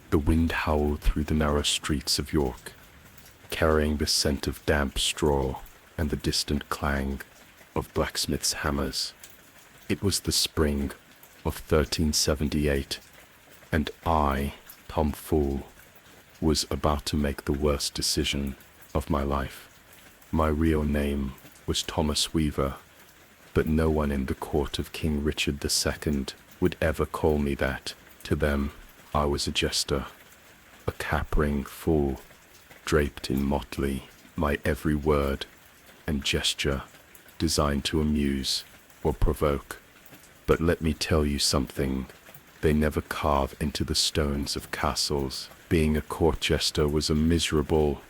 The wind howled through the narrow streets of York, carrying the scent of damp straw and the distant clang of blacksmiths' hammers. It was the spring of 1378, and I, Tom Fool, was about to make the worst decision of my life. My real name was Thomas Weaver, but no one in the court of King Richard II would ever call me that. To them, I was a jester, a capering fool, draped in motley, my every word and gesture designed to amuse or provoke. But let me tell you something, they never carve into the stones of castles. Being a court jester was a miserable,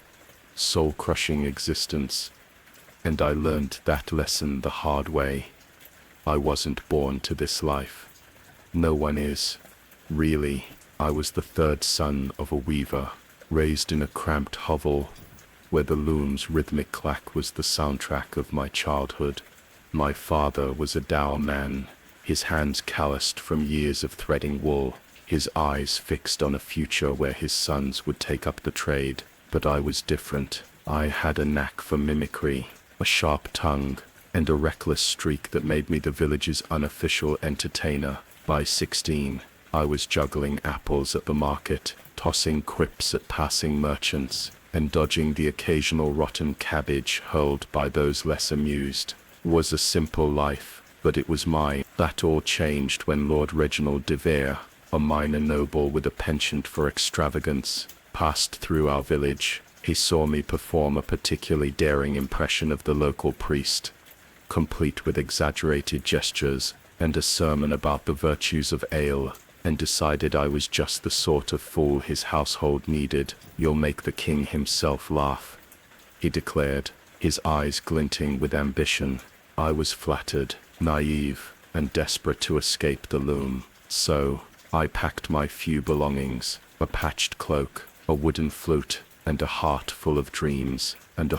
soul-crushing existence, and I learned that lesson the hard way. I wasn't born to this life. No one is. Really, I was the third son of a weaver, raised in a cramped hovel, where the loom's rhythmic clack was the soundtrack of my childhood. My father was a dour man, his hands calloused from years of threading wool, his eyes fixed on a future where his sons would take up the trade. But I was different. I had a knack for mimicry, a sharp tongue, and a reckless streak that made me the village's unofficial entertainer. By 16, I was juggling apples at the market, tossing quips at passing merchants, and dodging the occasional rotten cabbage hurled by those less amused. It was a simple life, but it was mine. That all changed when Lord Reginald de Vere, a minor noble with a penchant for extravagance, passed through our village. He saw me perform a particularly daring impression of the local priest, complete with exaggerated gestures and a sermon about the virtues of ale, and decided I was just the sort of fool his household needed. "You'll make the king himself laugh," he declared, his eyes glinting with ambition. I was flattered, naive, and desperate to escape the loom. So, I packed my few belongings, a patched cloak, a wooden flute, and a heart full of dreams, and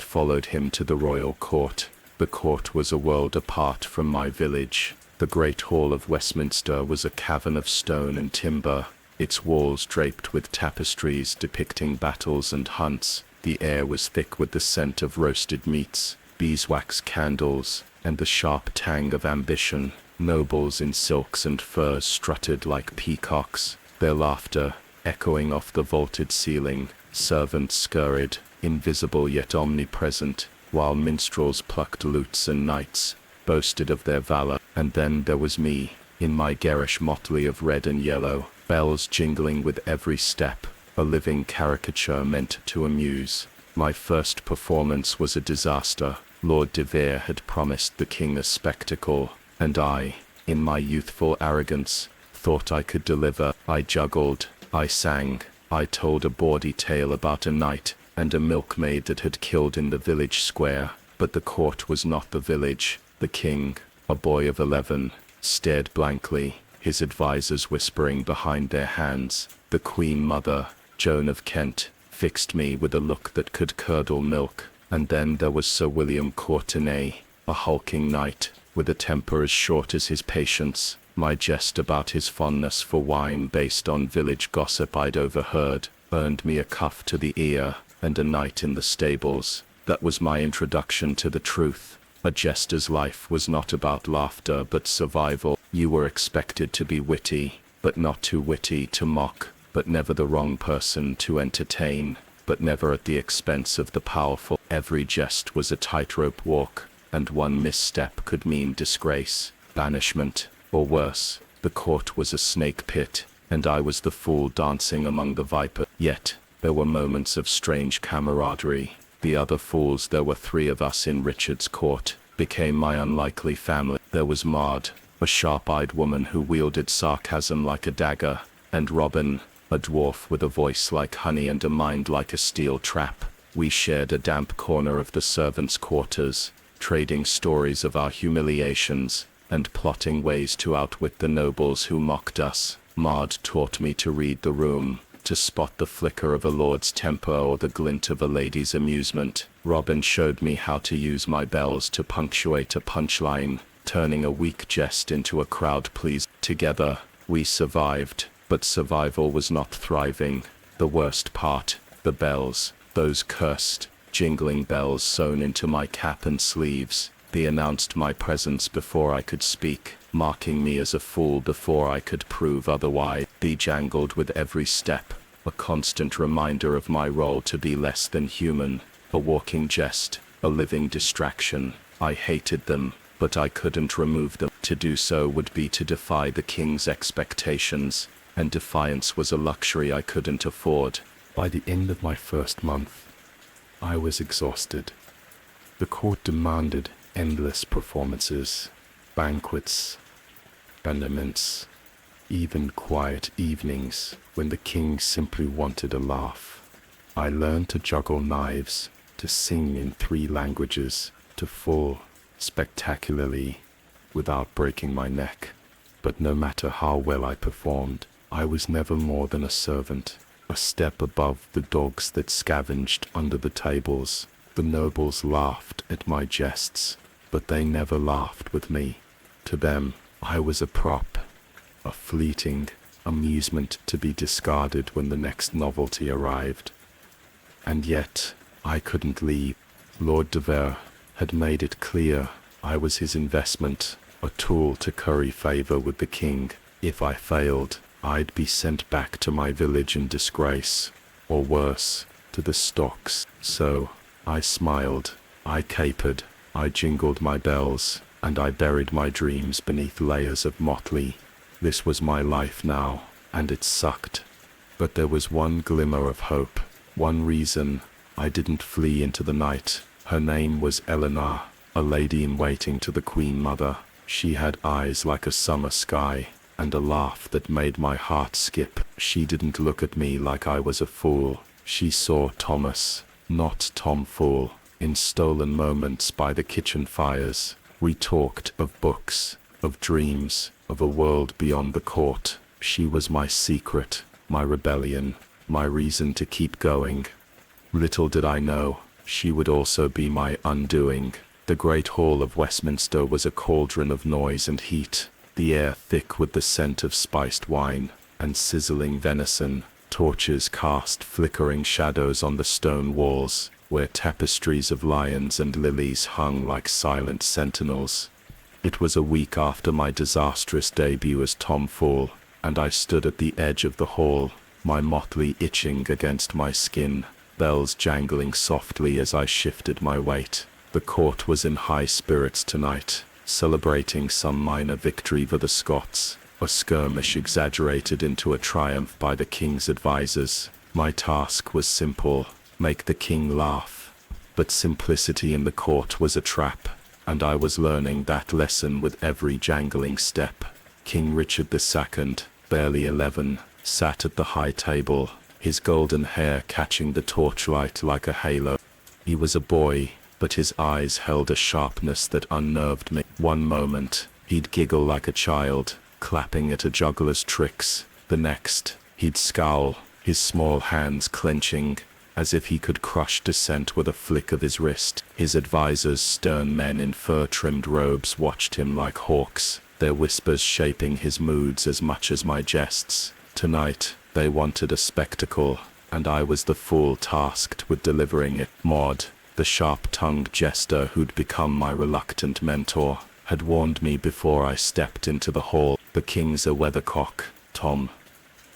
followed him to the royal court. The court was a world apart from my village. The great hall of Westminster was a cavern of stone and timber, its walls draped with tapestries depicting battles and hunts. The air was thick with the scent of roasted meats, beeswax candles, and the sharp tang of ambition. Nobles in silks and furs strutted like peacocks, their laughter echoing off the vaulted ceiling. Servants scurried, invisible yet omnipresent, while minstrels plucked lutes and knights boasted of their valor. And then there was me, in my garish motley of red and yellow, bells jingling with every step, a living caricature meant to amuse. My first performance was a disaster. Lord de Vere had promised the king a spectacle, and I, in my youthful arrogance, thought I could deliver. I juggled, I sang, I told a bawdy tale about a knight and a milkmaid that had killed in the village square. But the court was not the village. The king, a boy of 11, stared blankly, his advisers whispering behind their hands. The Queen Mother, Joan of Kent, fixed me with a look that could curdle milk. And then there was Sir William Courtenay, a hulking knight, with a temper as short as his patience. My jest about his fondness for wine based on village gossip I'd overheard, earned me a cuff to the ear and a night in the stables. That was my introduction to the truth. A jester's life was not about laughter but survival. You were expected to be witty, but not too witty to mock, but never the wrong person to entertain, but never at the expense of the powerful. Every jest was a tightrope walk, and one misstep could mean disgrace, banishment, or worse. The court was a snake pit, and I was the fool dancing among the vipers. Yet, there were moments of strange camaraderie. The other fools, there were 3 of us in Richard's court, became my unlikely family. There was Maud, a sharp-eyed woman who wielded sarcasm like a dagger, and Robin, a dwarf with a voice like honey and a mind like a steel trap. We shared a damp corner of the servants' quarters, trading stories of our humiliations, and plotting ways to outwit the nobles who mocked us. Maud taught me to read the room, to spot the flicker of a lord's temper or the glint of a lady's amusement. Robin showed me how to use my bells to punctuate a punchline, turning a weak jest into a crowd pleaser. Together, we survived, But survival was not thriving. The worst part, the bells, those cursed, jingling bells sewn into my cap and sleeves. They announced my presence before I could speak, marking me as a fool before I could prove otherwise. They jangled with every step, a constant reminder of my role to be less than human, a walking jest, a living distraction. I hated them, but I couldn't remove them. To do so would be to defy the king's expectations, and defiance was a luxury I couldn't afford. By the end of my first month, I was exhausted. The court demanded endless performances, banquets, bannerments, even quiet evenings when the king simply wanted a laugh. I learned to juggle knives, to sing in 3 languages, to fall spectacularly without breaking my neck. But no matter how well I performed, I was never more than a servant, a step above the dogs that scavenged under the tables. The nobles laughed at my jests, but they never laughed with me. To them, I was a prop, a fleeting amusement to be discarded when the next novelty arrived. And yet, I couldn't leave. Lord de Vere had made it clear I was his investment, a tool to curry favor with the king. If I failed, I'd be sent back to my village in disgrace, or worse, to the stocks. So, I smiled, I capered, I jingled my bells, and I buried my dreams beneath layers of motley. This was my life now, and it sucked. But there was one glimmer of hope, one reason I didn't flee into the night. Her name was Eleanor, a lady in waiting to the Queen Mother. She had eyes like a summer sky, and a laugh that made my heart skip. She didn't look at me like I was a fool. She saw Thomas, not Tom Fool. In stolen moments by the kitchen fires, we talked of books, of dreams, of a world beyond the court. She was my secret, my rebellion, my reason to keep going. Little did I know, she would also be my undoing. The great hall of Westminster was a cauldron of noise and heat, the air thick with the scent of spiced wine and sizzling venison. Torches cast flickering shadows on the stone walls, where tapestries of lions and lilies hung like silent sentinels. It was a week after my disastrous debut as Tom Fool, and I stood at the edge of the hall, my motley itching against my skin, bells jangling softly as I shifted my weight. The court was in high spirits tonight, celebrating some minor victory for the Scots, a skirmish exaggerated into a triumph by the king's advisors. My task was simple: make the king laugh. But simplicity in the court was a trap, and I was learning that lesson with every jangling step. King Richard II, barely 11, sat at the high table, his golden hair catching the torchlight like a halo. He was a boy, but his eyes held a sharpness that unnerved me. One moment, he'd giggle like a child, clapping at a juggler's tricks. The next, he'd scowl, his small hands clenching, as if he could crush dissent with a flick of his wrist. His advisors, stern men in fur-trimmed robes, watched him like hawks, their whispers shaping his moods as much as my jests. Tonight, they wanted a spectacle, and I was the fool tasked with delivering it. Maud, the sharp-tongued jester who'd become my reluctant mentor, had warned me before I stepped into the hall. "The king's a weathercock, Tom,"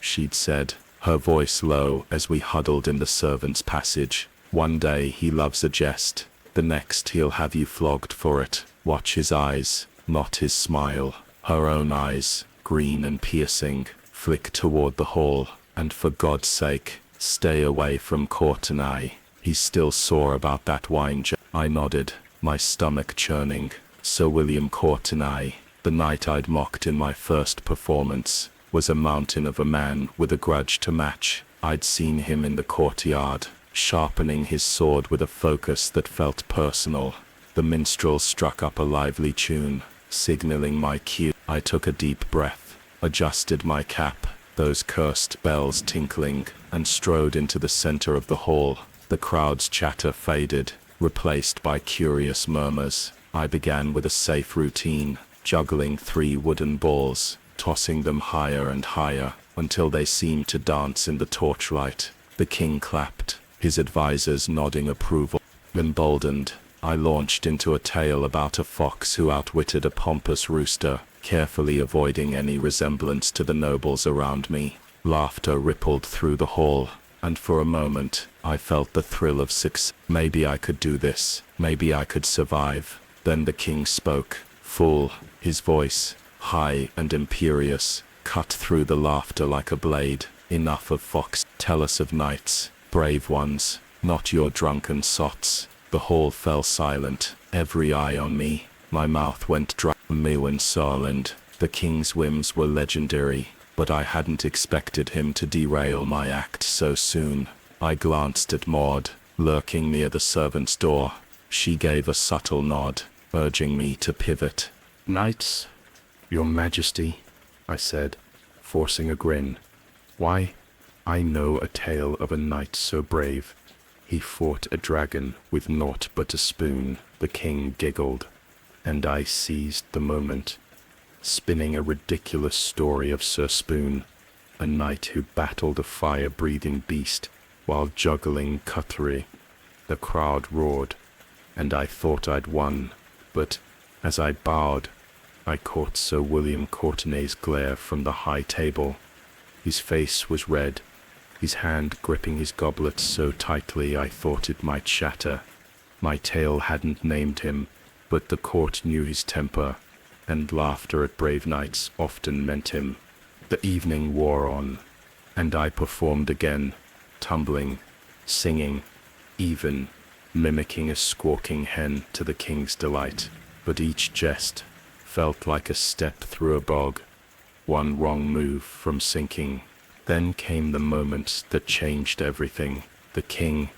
she'd said, her voice low as we huddled in the servants' passage. "One day he loves a jest, the next he'll have you flogged for it. Watch his eyes, not his smile." Her own eyes, green and piercing, flicked toward the hall. "And for God's sake, stay away from Courtenay. He's still sore about that wine jar." I nodded, my stomach churning. Sir William Courtenay, the knight I'd mocked in my first performance, was a mountain of a man with a grudge to match. I'd seen him in the courtyard, sharpening his sword with a focus that felt personal. The minstrel struck up a lively tune, signaling my cue. I took a deep breath, adjusted my cap, those cursed bells tinkling, and strode into the center of the hall. The crowd's chatter faded, replaced by curious murmurs. I began with a safe routine, juggling 3 wooden balls, tossing them higher and higher. until they seemed to dance in the torchlight. The king clapped, his advisors nodding approval. Emboldened, I launched into a tale about a fox who outwitted a pompous rooster, carefully avoiding any resemblance to the nobles around me. Laughter rippled through the hall, and for a moment, I felt the thrill of success. Maybe I could do this. Maybe I could survive. Then the king spoke, full, his voice, high and imperious, cut through the laughter like a blade. Enough of fox. Tell us of knights, brave ones, not your drunken sots. The hall fell silent, every eye on me. My mouth went dry. Mewin Sarland, the king's whims were legendary, but I hadn't expected him to derail my act so soon. I glanced at Maud, lurking near the servant's door. She gave a subtle nod, urging me to pivot. "Knights, your majesty," I said, forcing a grin. "Why, I know a tale of a knight so brave. He fought a dragon with naught but a spoon." The king giggled, and I seized the moment, spinning a ridiculous story of Sir Spoon, a knight who battled a fire-breathing beast while juggling cutlery. The crowd roared, and I thought I'd won, but as I bowed, I caught Sir William Courtenay's glare from the high table. His face was red, his hand gripping his goblet so tightly I thought it might shatter. My tale hadn't named him, but the court knew his temper, and laughter at brave knights often meant him. The evening wore on, and I performed again, tumbling, singing, even mimicking a squawking hen to the king's delight. But each jest felt like a step through a bog, one wrong move from sinking. Then came the moment that changed everything. The king,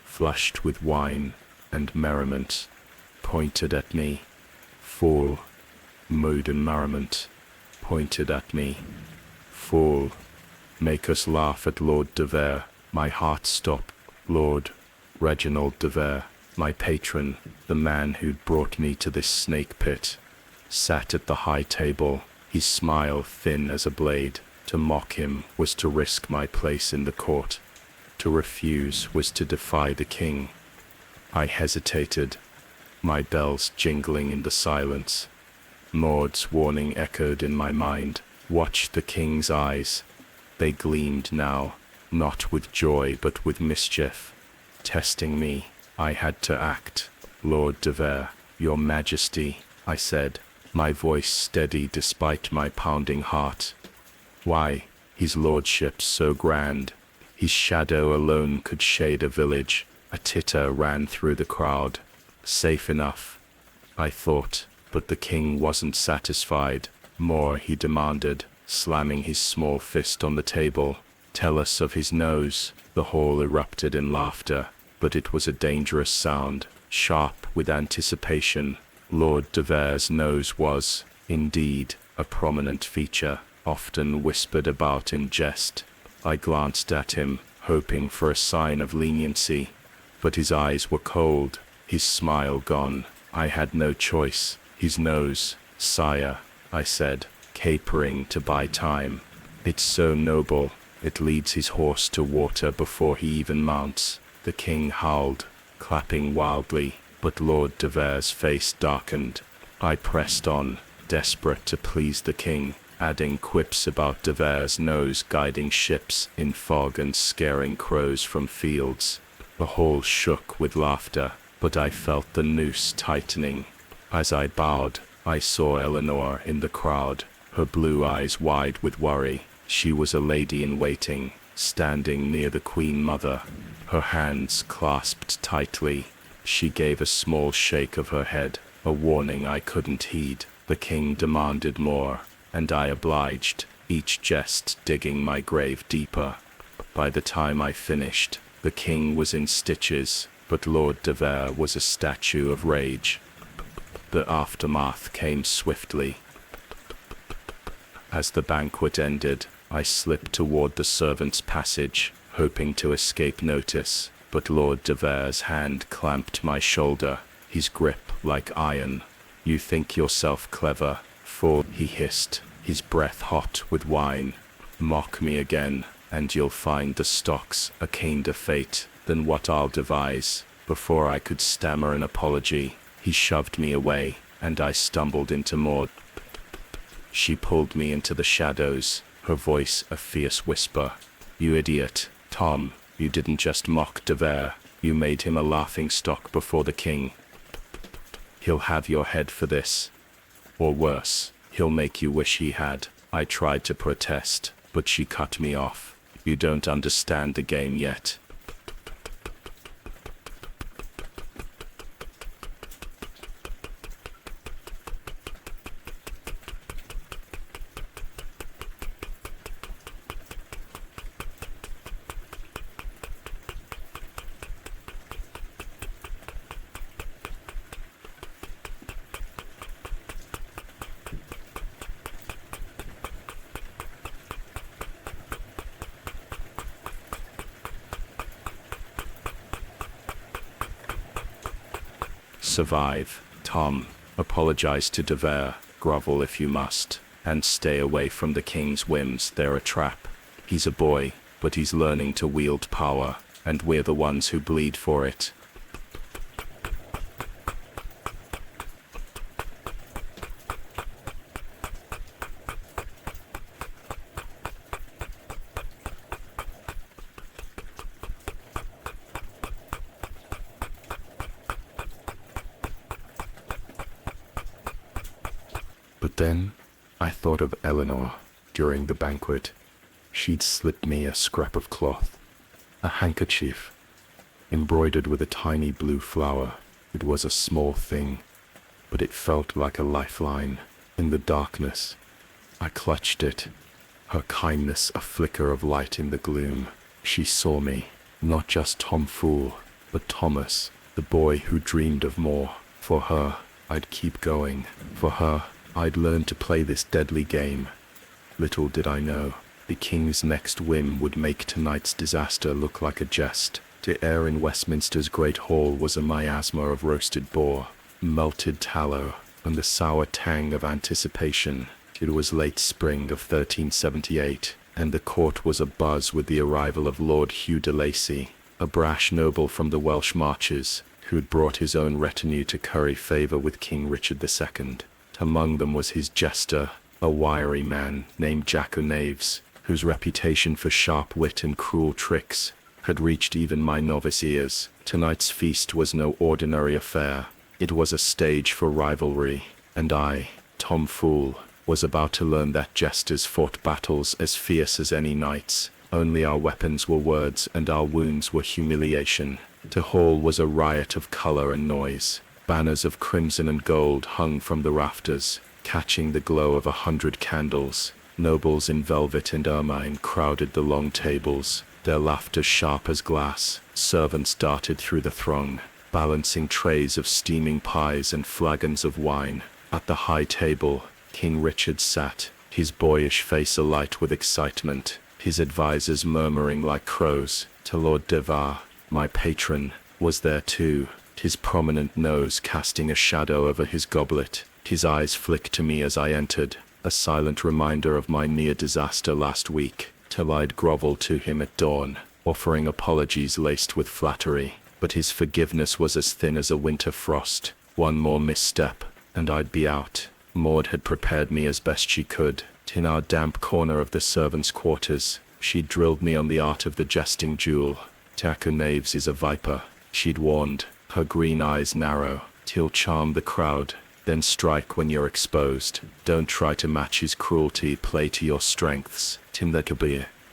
flushed with wine and merriment, pointed at me. Fool, mood and merriment, pointed at me. Fool, make us laugh at Lord de Vere. My heart stopped. Lord Reginald de Vere, my patron, the man who'd brought me to this snake pit, sat at the high table, his smile thin as a blade. To mock him was to risk my place in the court. To refuse was to defy the king. I hesitated, my bells jingling in the silence. Maud's warning echoed in my mind. Watch the king's eyes. They gleamed now, not with joy but with mischief. Testing me, I had to act. Lord de Vere, your majesty, I said, my voice steady despite my pounding heart. Why, his lordship's so grand. His shadow alone could shade a village. A titter ran through the crowd. Safe enough, I thought, but the king wasn't satisfied. More, he demanded, slamming his small fist on the table. Tell us of his nose. The hall erupted in laughter, but it was a dangerous sound, sharp with anticipation. Lord de Vere's nose was, indeed, a prominent feature, often whispered about in jest. I glanced at him, hoping for a sign of leniency, but his eyes were cold, his smile gone. I had no choice. His nose, sire, I said, capering to buy time. It's so noble, it leads his horse to water before he even mounts. The king howled, clapping wildly, but Lord de Vere's face darkened. I pressed on, desperate to please the king, adding quips about de Vere's nose guiding ships in fog and scaring crows from fields. The hall shook with laughter, but I felt the noose tightening. As I bowed, I saw Eleanor in the crowd, her blue eyes wide with worry. She was a lady in waiting, standing near the Queen Mother, her hands clasped tightly. She gave a small shake of her head, a warning I couldn't heed. The king demanded more, and I obliged, each jest digging my grave deeper. By the time I finished, the king was in stitches, but Lord de Vere was a statue of rage. The aftermath came swiftly. As the banquet ended, I slipped toward the servants' passage, hoping to escape notice, but Lord de Vere's hand clamped my shoulder, his grip like iron. You think yourself clever, fool, he hissed, his breath hot with wine. Mock me again, and you'll find the stocks a kinder fate than what I'll devise. Before I could stammer an apology, he shoved me away, and I stumbled into Maud. She pulled me into the shadows, her voice a fierce whisper. You idiot, Tom, you didn't just mock de Vere, you made him a laughing stock before the king. He'll have your head for this. Or worse, he'll make you wish he had. I tried to protest, but she cut me off. You don't understand the game yet. Survive, Tom. Apologize to de Vere, grovel if you must, and stay away from the king's whims. They're a trap. He's a boy, but he's learning to wield power, and we're the ones who bleed for it. But then I thought of Eleanor during the banquet. She'd slipped me a scrap of cloth, a handkerchief, embroidered with a tiny blue flower. It was a small thing, but it felt like a lifeline. In the darkness, I clutched it, her kindness a flicker of light in the gloom. She saw me, not just Tom Fool, but Thomas, the boy who dreamed of more. For her, I'd keep going. For her, I'd learn to play this deadly game. Little did I know, the king's next whim would make tonight's disaster look like a jest. The air in Westminster's great hall was a miasma of roasted boar, melted tallow, and the sour tang of anticipation. It was late spring of 1378, and the court was abuzz with the arrival of Lord Hugh de Lacy, a brash noble from the Welsh marches, who'd brought his own retinue to curry favour with King Richard II. Among them was his jester, a wiry man named Jack O'Naves, whose reputation for sharp wit and cruel tricks had reached even my novice ears. Tonight's feast was no ordinary affair. It was a stage for rivalry, and I, Tom Fool, was about to learn that jesters fought battles as fierce as any knights. Only our weapons were words and our wounds were humiliation. The hall was a riot of colour and noise. Banners of crimson and gold hung from the rafters, catching the glow of 100 candles. Nobles in velvet and ermine crowded the long tables, their laughter sharp as glass. Servants darted through the throng, balancing trays of steaming pies and flagons of wine. At the high table, King Richard sat, his boyish face alight with excitement, his advisers murmuring like crows. To Lord de Vere, my patron, was there too, his prominent nose casting a shadow over his goblet. His eyes flicked to me as I entered, a silent reminder of my near disaster last week, till I'd grovel to him at dawn, offering apologies laced with flattery. But his forgiveness was as thin as a winter frost. One more misstep, and I'd be out. Maud had prepared me as best she could. In our damp corner of the servants' quarters, she'd drilled me on the art of the jesting duel. Jack O'Naves is a viper, she'd warned, her green eyes narrow. He'll charm the crowd, then strike when you're exposed. Don't try to match his cruelty, play to your strengths. Tim that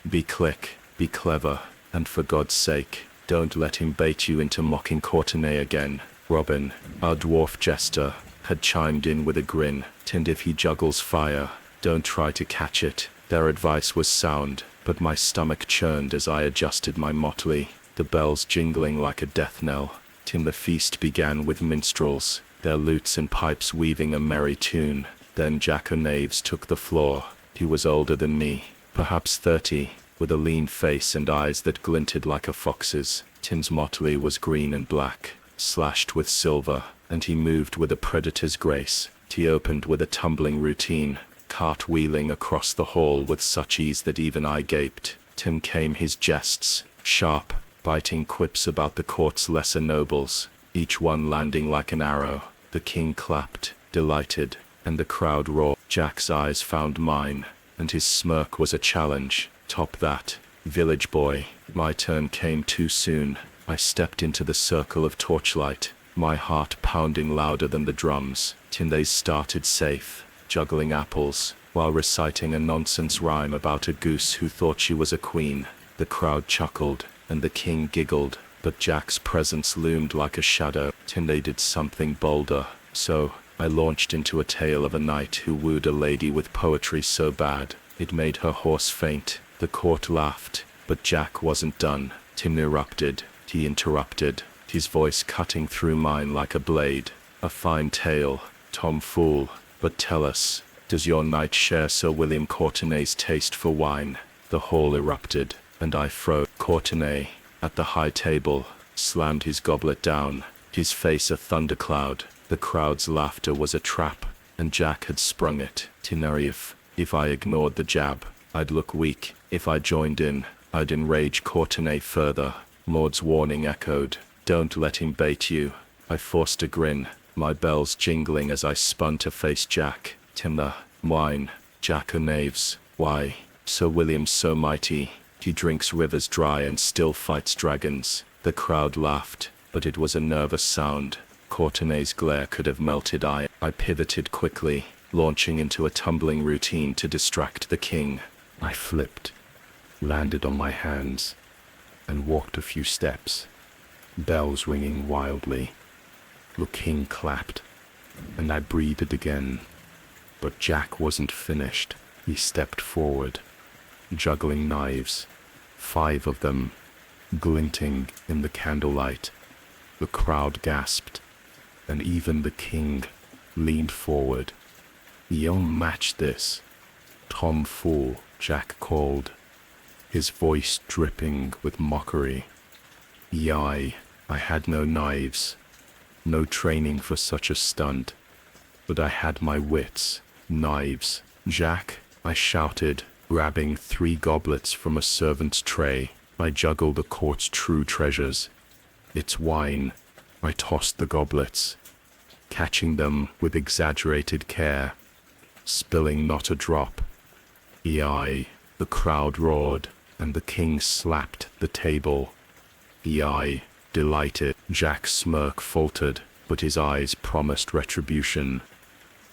be quick, be clever, and for God's sake, don't let him bait you into mocking Courtenay again. Robin, our dwarf jester, had chimed in with a grin. And if he juggles fire, don't try to catch it. Their advice was sound, but my stomach churned as I adjusted my motley, the bells jingling like a death knell. Till the feast began with minstrels, their lutes and pipes weaving a merry tune. Then Jack O'Naves took the floor. He was older than me, perhaps 30, with a lean face and eyes that glinted like a fox's. Tim's motley was green and black, slashed with silver, and he moved with a predator's grace. He opened with a tumbling routine, cartwheeling across the hall with such ease that even I gaped. Then came his jests, sharp, biting quips about the court's lesser nobles, each one landing like an arrow. The king clapped, delighted, and the crowd roared. Jack's eyes found mine, and his smirk was a challenge. Top that, village boy. My turn came too soon. I stepped into the circle of torchlight, my heart pounding louder than the drums. Then they started safe, juggling apples, while reciting a nonsense rhyme about a goose who thought she was a queen. The crowd chuckled, and the king giggled, but Jack's presence loomed like a shadow. Then they did something bolder, so I launched into a tale of a knight who wooed a lady with poetry so bad it made her horse faint. The court laughed, but Jack wasn't done. Tim erupted. He interrupted, his voice cutting through mine like a blade. A fine tale, Tom fool, but tell us, does your knight share Sir William Courtenay's taste for wine? The hall erupted, and I froze. Courtenay, at the high table, slammed his goblet down, his face a thundercloud. The crowd's laughter was a trap, and Jack had sprung it. If I ignored the jab, I'd look weak. If I joined in, I'd enrage Courtenay further. Maud's warning echoed, don't let him bait you. I forced a grin, my bells jingling as I spun to face Jack. Timber, wine, Jack o' knaves. Why, Sir William's so mighty, he drinks rivers dry and still fights dragons. The crowd laughed, but it was a nervous sound. Courtenay's glare could have melted iron. I pivoted quickly, launching into a tumbling routine to distract the king. I flipped, landed on my hands, and walked a few steps, bells ringing wildly. The king clapped, and I breathed again. But Jack wasn't finished. He stepped forward, juggling knives, 5 of them, glinting in the candlelight. The crowd gasped, and even the king leaned forward. "You'll match this, Tom fool," Jack called, his voice dripping with mockery. I had no knives, no training for such a stunt, but I had my wits. "Knives, Jack," I shouted, grabbing 3 goblets from a servant's tray. I juggled the court's true treasures. "It's wine." I tossed the goblets, catching them with exaggerated care, spilling not a drop. The crowd roared, and the king slapped the table. Delighted. Jack's smirk faltered, but his eyes promised retribution.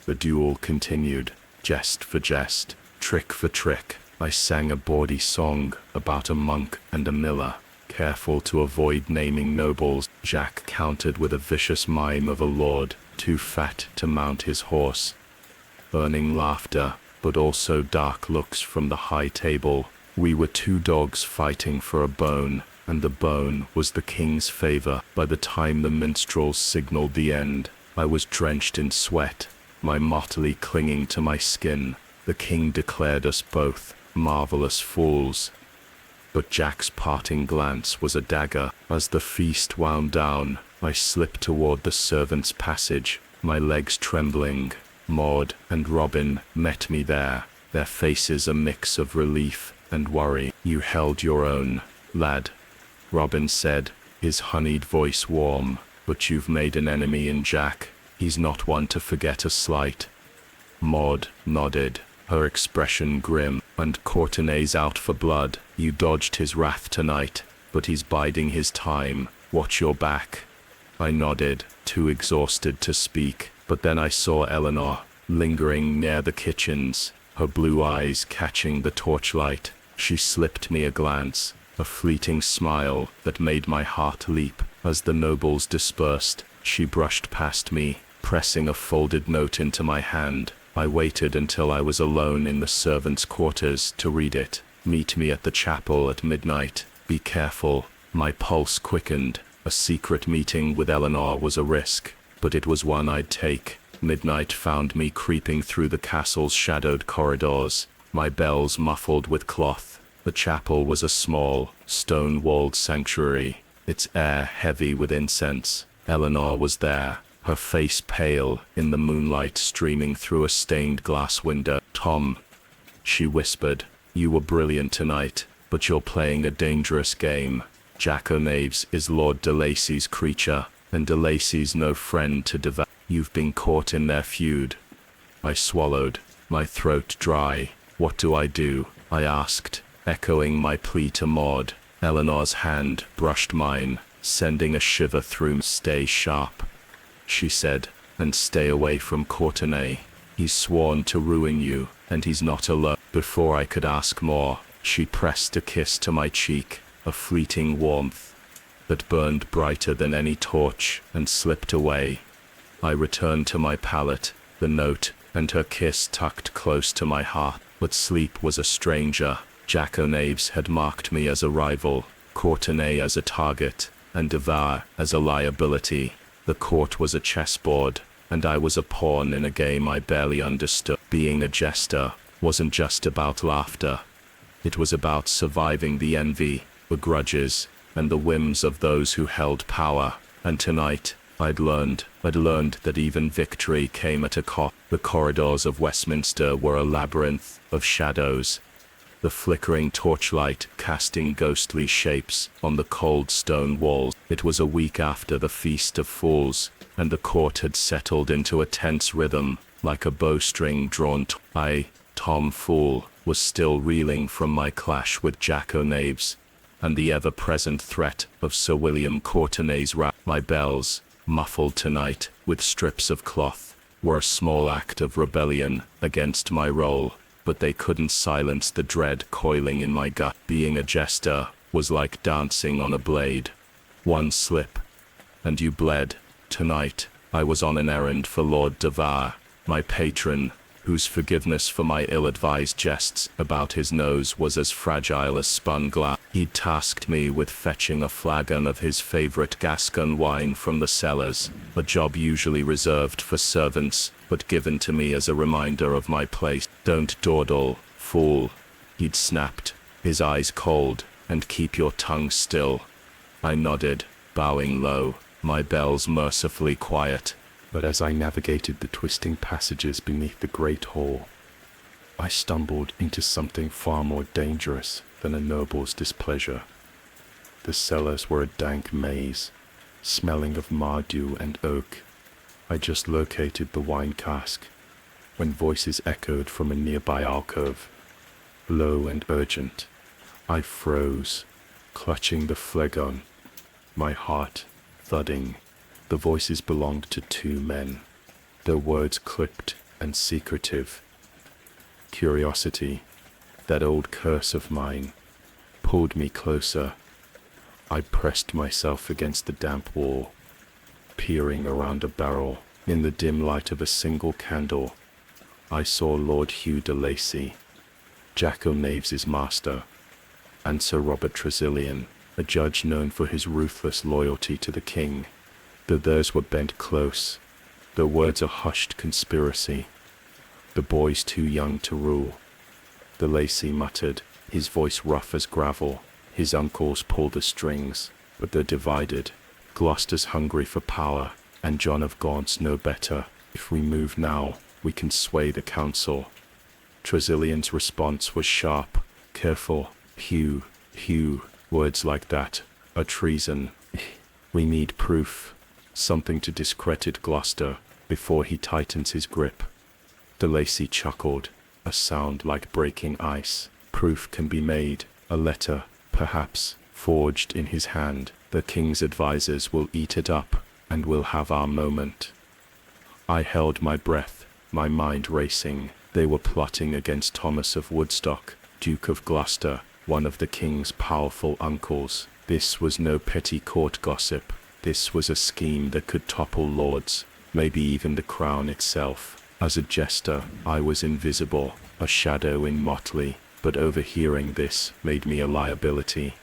The duel continued, jest for jest, trick for trick. I sang a bawdy song about a monk and a miller, careful to avoid naming nobles. Jack countered with a vicious mime of a lord, too fat to mount his horse, earning laughter, but also dark looks from the high table. We were 2 dogs fighting for a bone, and the bone was the king's favor. By the time the minstrels signaled the end, I was drenched in sweat, my motley clinging to my skin. The king declared us both marvelous fools. But Jack's parting glance was a dagger. As the feast wound down, I slipped toward the servants' passage, my legs trembling. Maud and Robin met me there, their faces a mix of relief and worry. "You held your own, lad," Robin said, his honeyed voice warm, "but you've made an enemy in Jack. He's not one to forget a slight." Maud nodded, her expression grim. "And Courtenay's out for blood. You dodged his wrath tonight, but he's biding his time. Watch your back." I nodded, too exhausted to speak, but then I saw Eleanor, lingering near the kitchens, her blue eyes catching the torchlight. She slipped me a glance, a fleeting smile that made my heart leap. As the nobles dispersed, she brushed past me, pressing a folded note into my hand. I waited until I was alone in the servants' quarters to read it. "Meet me at the chapel at midnight. Be careful." My pulse quickened. A secret meeting with Eleanor was a risk, but it was one I'd take. Midnight found me creeping through the castle's shadowed corridors, my bells muffled with cloth. The chapel was a small, stone-walled sanctuary, its air heavy with incense. Eleanor was there, her face pale in the moonlight streaming through a stained glass window. "Tom," she whispered, "you were brilliant tonight, but you're playing a dangerous game. Jack O'Naves is Lord de Lacy's creature, and de Lacy's no friend to devour. You've been caught in their feud." I swallowed, my throat dry. "What do I do?" I asked, echoing my plea to Maud. Eleanor's hand brushed mine, sending a shiver through me. "Stay sharp," she said, "and stay away from Courtenay. He's sworn to ruin you, and he's not alone." Before I could ask more, she pressed a kiss to my cheek, a fleeting warmth that burned brighter than any torch, and slipped away. I returned to my pallet, the note, and her kiss tucked close to my heart. But sleep was a stranger. Jack O'Naves had marked me as a rival, Courtenay as a target, and Devar as a liability. The court was a chessboard, and I was a pawn in a game I barely understood. Being a jester wasn't just about laughter. It was about surviving the envy, the grudges, and the whims of those who held power. And tonight, I'd learned that even victory came at a cost. The corridors of Westminster were a labyrinth of shadows, the flickering torchlight casting ghostly shapes on the cold stone walls. It was a week after the Feast of Fools, and the court had settled into a tense rhythm, like a bowstring drawn. I, Tom Fool, was still reeling from my clash with Jack O'Naves, and the ever-present threat of Sir William Courtenay's wrath. My bells, muffled tonight with strips of cloth, were a small act of rebellion against my role, but they couldn't silence the dread coiling in my gut. Being a jester was like dancing on a blade. One slip, and you bled. Tonight, I was on an errand for Lord Devar, my patron, whose forgiveness for my ill-advised jests about his nose was as fragile as spun glass. He'd tasked me with fetching a flagon of his favorite Gascon wine from the cellars, a job usually reserved for servants, but given to me as a reminder of my place. "Don't dawdle, fool," he'd snapped, his eyes cold, "and keep your tongue still." I nodded, bowing low, my bells mercifully quiet. But as I navigated the twisting passages beneath the great hall, I stumbled into something far more dangerous than a noble's displeasure. The cellars were a dank maze, smelling of mardew and oak. I just located the wine cask, when voices echoed from a nearby alcove, low and urgent. I froze, clutching the flagon, my heart thudding. The voices belonged to two men, their words clipped and secretive. Curiosity, that old curse of mine, pulled me closer. I pressed myself against the damp wall, peering around a barrel. In the dim light of a single candle, I saw Lord Hugh de Lacy, Jack O'Naves' master, and Sir Robert Tressilian, a judge known for his ruthless loyalty to the king. Theirs were bent close, their words a hushed conspiracy. "The boy's too young to rule," de Lacy muttered, his voice rough as gravel. "His uncles pull the strings, but they're divided. Gloucester's hungry for power, and John of Gaunt's no better. If we move now, we can sway the council." Tressilian's response was sharp. "Careful, Hugh, words like that are treason. We need proof. Something to discredit Gloucester before he tightens his grip." De Lacy chuckled, a sound like breaking ice. "Proof can be made, a letter, perhaps, forged in his hand. The king's advisors will eat it up, and we'll have our moment." I held my breath, my mind racing. They were plotting against Thomas of Woodstock, Duke of Gloucester, one of the king's powerful uncles. This was no petty court gossip. This was a scheme that could topple lords, maybe even the crown itself. As a jester, I was invisible, a shadow in motley, but overhearing this made me a liability.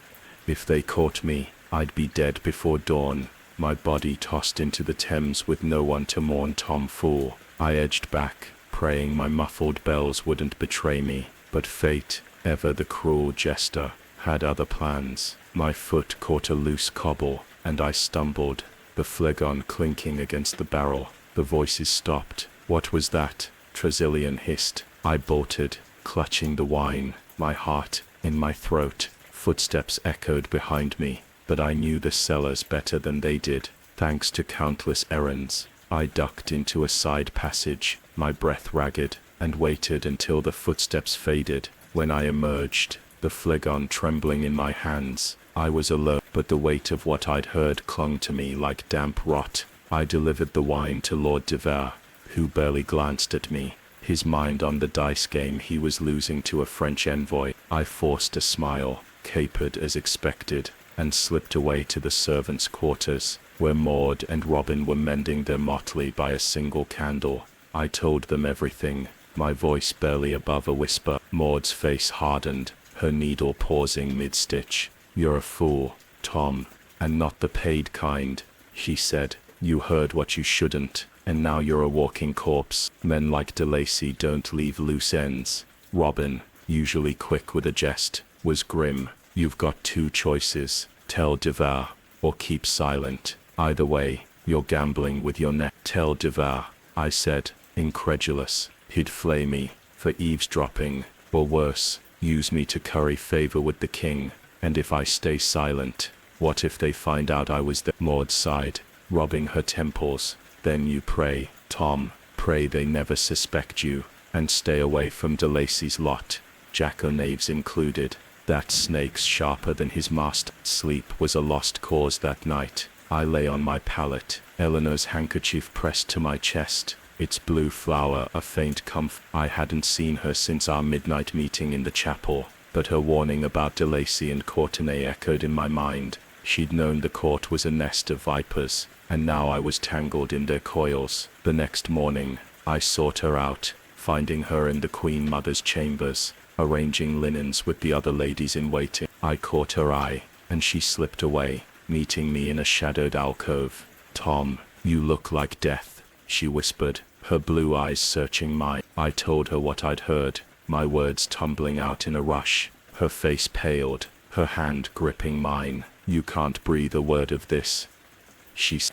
If they caught me, I'd be dead before dawn, my body tossed into the Thames with no one to mourn Tom Fool. I edged back, praying my muffled bells wouldn't betray me, but fate, ever the cruel jester, had other plans. My foot caught a loose cobble, and I stumbled, the flickering clinking against the barrel. The voices stopped. What was that? Tressilian hissed. I bolted, clutching the wine, my heart in my throat. Footsteps echoed behind me, but I knew the cellars better than they did. Thanks to countless errands, I ducked into a side passage, my breath ragged, and waited until the footsteps faded. When I emerged, the flickering trembling in my hands, I was alone, but the weight of what I'd heard clung to me like damp rot. I delivered the wine to Lord de Vere, who barely glanced at me, his mind on the dice game he was losing to a French envoy. I forced a smile, capered as expected, and slipped away to the servants' quarters, where Maud and Robin were mending their motley by a single candle. I told them everything, my voice barely above a whisper. Maud's face hardened, her needle pausing mid-stitch. You're a fool, Tom, and not the paid kind, she said. You heard what you shouldn't, and now you're a walking corpse. Men like de Lacy don't leave loose ends. Robin, usually quick with a jest, was grim. You've got two choices, tell de Vere, or keep silent. Either way, you're gambling with your neck. Tell de Vere, I said, incredulous. He'd flay me for eavesdropping, or worse, use me to curry favor with the king. And if I stay silent, what if they find out I was there? Maud sighed, rubbing her temples. Then you pray, Tom, pray they never suspect you, and stay away from de Lacy's lot, jackknaves included. That snake's sharper than his master. Sleep was a lost cause that night. I lay on my pallet, Eleanor's handkerchief pressed to my chest, its blue flower a faint comfort. I hadn't seen her since our midnight meeting in the chapel, but her warning about de Lacy and Courtenay echoed in my mind. She'd known the court was a nest of vipers, and now I was tangled in their coils. The next morning, I sought her out, finding her in the Queen Mother's chambers, arranging linens with the other ladies in waiting. I caught her eye, and she slipped away, meeting me in a shadowed alcove. Tom, you look like death, she whispered, her blue eyes searching mine. I told her what I'd heard, my words tumbling out in a rush. Her face paled, her hand gripping mine. You can't breathe a word of this.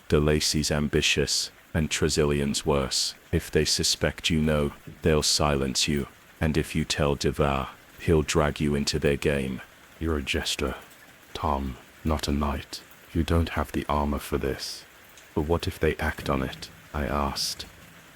De Lacy's ambitious, and Tressilian's worse. If they suspect you know, they'll silence you, and if you tell de Vere, he'll drag you into their game. You're a jester, Tom, not a knight. You don't have the armor for this. But what if they act on it? I asked,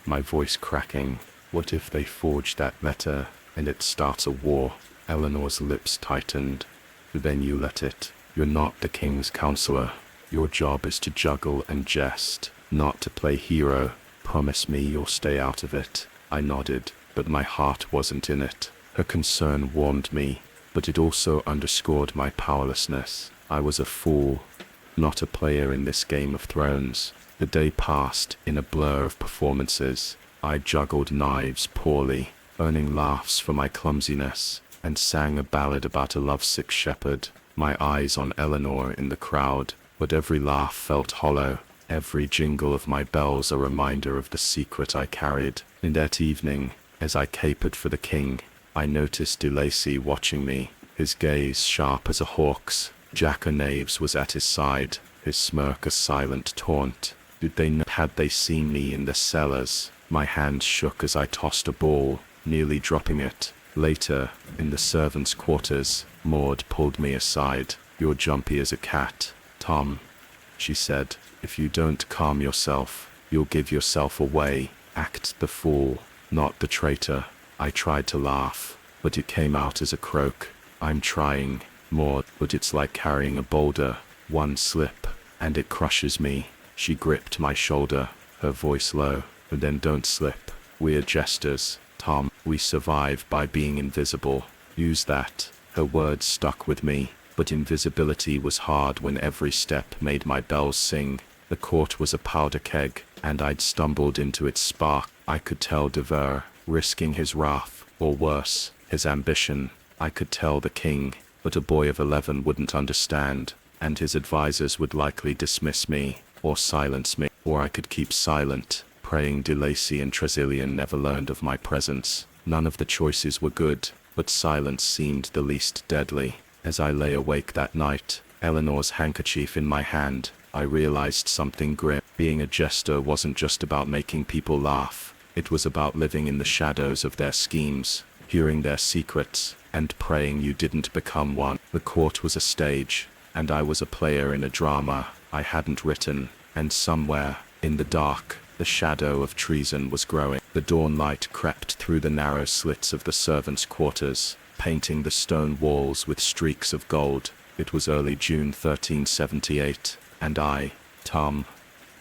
my voice cracking. What if they forge that letter, and it starts a war? Eleanor's lips tightened. Then you let it. You're not the king's counselor. Your job is to juggle and jest, not to play hero. Promise me you'll stay out of it. I nodded, but my heart wasn't in it. Her concern warmed me, but it also underscored my powerlessness. I was a fool, not a player in this Game of Thrones. The day passed in a blur of performances. I juggled knives poorly, earning laughs for my clumsiness, and sang a ballad about a lovesick shepherd, my eyes on Eleanor in the crowd. But every laugh felt hollow, every jingle of my bells a reminder of the secret I carried. And that evening, as I capered for the king, I noticed de Lacy watching me, his gaze sharp as a hawk's. Jackknaves was at his side, his smirk a silent taunt. Had they seen me in the cellars? My hand shook as I tossed a ball, nearly dropping it. Later, in the servants' quarters, Maud pulled me aside. You're jumpy as a cat, Tom, she said. If you don't calm yourself, you'll give yourself away. Act the fool, not the traitor. I tried to laugh, but it came out as a croak. I'm trying, Maud, but it's like carrying a boulder. One slip, and it crushes me. She gripped my shoulder, her voice low. And then don't slip. We're jesters, Tom. We survive by being invisible. Use that. Her words stuck with me, but invisibility was hard when every step made my bells sing. The court was a powder keg, and I'd stumbled into its spark. I could tell de Vere, risking his wrath, or worse, his ambition. I could tell the king, but a boy of 11 wouldn't understand, and his advisors would likely dismiss me, or silence me. Or I could keep silent, praying de Lacy and Tressilian never learned of my presence. None of the choices were good, but silence seemed the least deadly. As I lay awake that night, Eleanor's handkerchief in my hand, I realized something grim. Being a jester wasn't just about making people laugh. It was about living in the shadows of their schemes, hearing their secrets, and praying you didn't become one. The court was a stage, and I was a player in a drama I hadn't written, and somewhere, in the dark, the shadow of treason was growing. The dawn light crept through the narrow slits of the servants' quarters, painting the stone walls with streaks of gold. It was early June 1378, and I, Tom,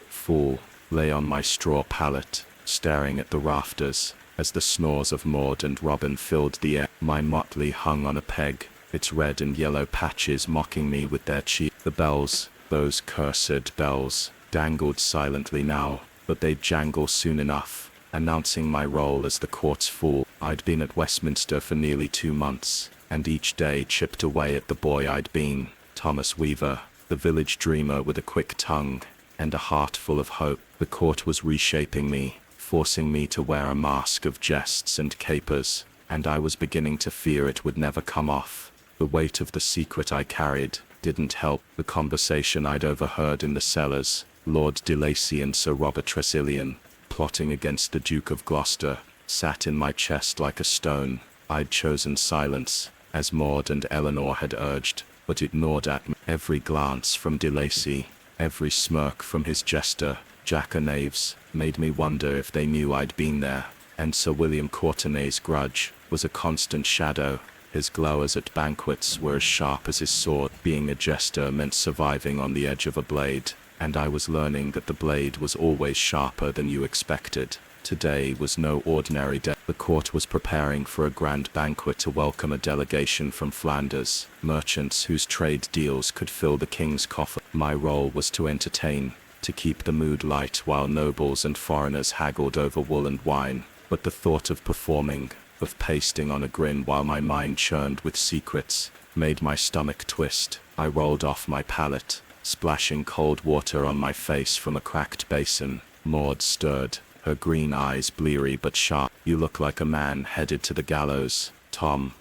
fool, lay on my straw pallet, staring at the rafters, as the snores of Maud and Robin filled the air. My motley hung on a peg, its red and yellow patches mocking me with their cheek. The bells, those cursed bells, dangled silently now, but they'd jangle soon enough, announcing my role as the court's fool. I'd been at Westminster for nearly 2 months, and each day chipped away at the boy I'd been, Thomas Weaver, the village dreamer with a quick tongue and a heart full of hope. The court was reshaping me, forcing me to wear a mask of jests and capers, and I was beginning to fear it would never come off. The weight of the secret I carried didn't help. The conversation I'd overheard in the cellars, Lord de Lacy and Sir Robert Tressilian, plotting against the Duke of Gloucester, sat in my chest like a stone. I'd chosen silence, as Maud and Eleanor had urged, but it gnawed at me. Every glance from de Lacy, every smirk from his jester, jackanapes, made me wonder if they knew I'd been there. And Sir William Courtenay's grudge was a constant shadow. His glowers at banquets were as sharp as his sword. Being a jester meant surviving on the edge of a blade, and I was learning that the blade was always sharper than you expected. Today was no ordinary day. The court was preparing for a grand banquet to welcome a delegation from Flanders, merchants whose trade deals could fill the king's coffer. My role was to entertain, to keep the mood light while nobles and foreigners haggled over wool and wine. But the thought of performing, of pasting on a grin while my mind churned with secrets, made my stomach twist. I rolled off my pallet, splashing cold water on my face from a cracked basin. Maud stirred, her green eyes bleary but sharp. "You look like a man headed to the gallows, Tom,"